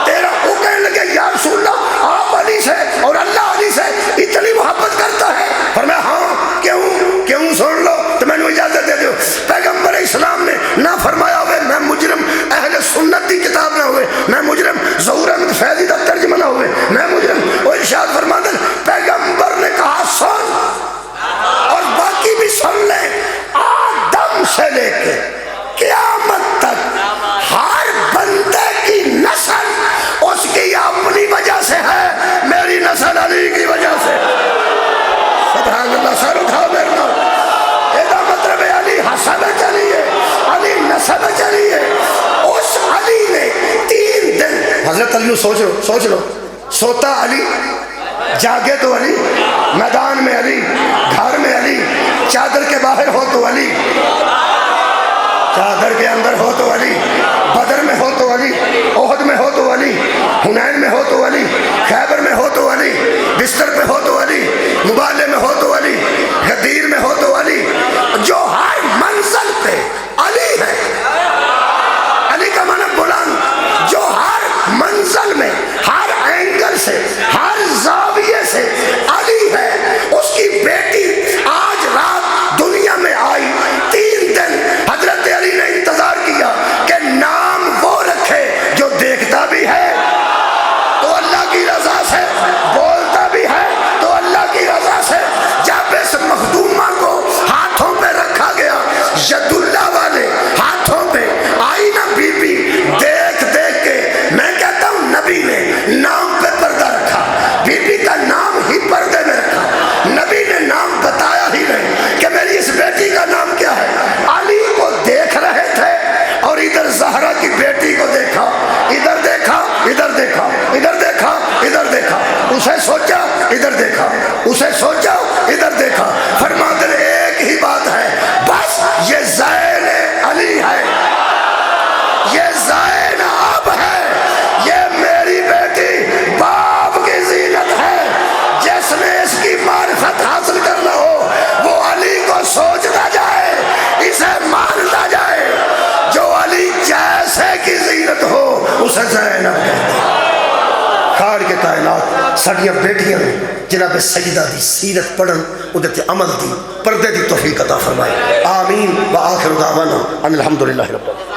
S1: تیرا وہ کہنے لگے یا رسول اللہ آپ علی سے اور اللہ علی سے اتنی محبت کرتا ہے فرمایا ہاں کیوں سن لو تو میں نے اجازت دے دیو پیغمبر اسلام نے نہ فرمایا ہوئے میں مجرم اہل سنت کی کتاب نہ ہوئے میں مجرم ظہور احمد فیضی کا ترجمہ نہ ہوئے میں مجرم وہ ارشاد فرماتے پیغمبر نے کہا سن اور باقی بھی سن لیں آدم سے لے کے قیامت تک ہر بندے کی نسل اس کی اپنی وجہ سے ہے میری نسل علی کی وجہ سے سبحان اللہ سر اٹھاؤ میرے نام ایدہ مطلب علی حسب چلیے علی نسب چلیے اس علی نے 3 دن حضرت علی سوچ لو سوتا علی جاگے تو علی میدان میں علی گھر میں علی چادر کے باہر ہو تو علی چادر کے اندر ہو تو علی بدر میں ہو تو علی احد میں ہو تو علی حنین میں ہو تو علی خیبر میں ہو تو علی بستر پہ ہو تو علی مبالے میں ہو تو علی غدیر میں ہو تو علی جو ہر منزل پہ علی ہے علی کا معنی بلند جو ہر منزل میں ہر اینگل سے ہر زاویے سے علی ہے اس کی بیٹی آج رات دنیا میں آئی 3 دن حضرت علی نے انتظار کیا کہ نام وہ رکھے جو دیکھتا بھی ہے تو اللہ کی رضا سے بولتا بھی ہے تو اللہ کی رضا سے جب اس مخدومہ کو ہاتھوں پہ رکھا گیا ید اللہ والے ہاتھوں پہ آئی نا بی بی دیکھ کے میں کہتا ہوں نبی نے نام پہ پردہ رکھا بی بی کا نام ہی پردے میں رکھا نبی نے نام بتایا ہی نہیں کہ میری اس بیٹی کا نام کیا ہے علی کو دیکھ رہے تھے اور ادھر زہرا کی بیٹی کو دیکھا ادھر دیکھا ادھر دیکھا ادھر دیکھا ادھر دیکھا اسے سوچا ادھر دیکھا اسے سوچا ادھر دیکھا فرماتے ہیں ایک ہی بات ہے بس یہ زین علی ہے یہ زین اب ہے یہ میری بیٹی باپ کی زینت ہے جس نے اس کی معرفت حاصل کرنا ہو وہ علی کو سوچتا جائے اسے مانتا جائے جو علی جیسے کی زینت ہو اسے زینب کہتے ہیں کھاڑ کے کائنات ساڑیاں بیٹیاں نے جناب سیدہ دی سیرت پڑھن ادھر عمل دی پردے دی توفیق عطا فرمائے آمین و آخر دعوانا ان الحمدللہ رب العالمین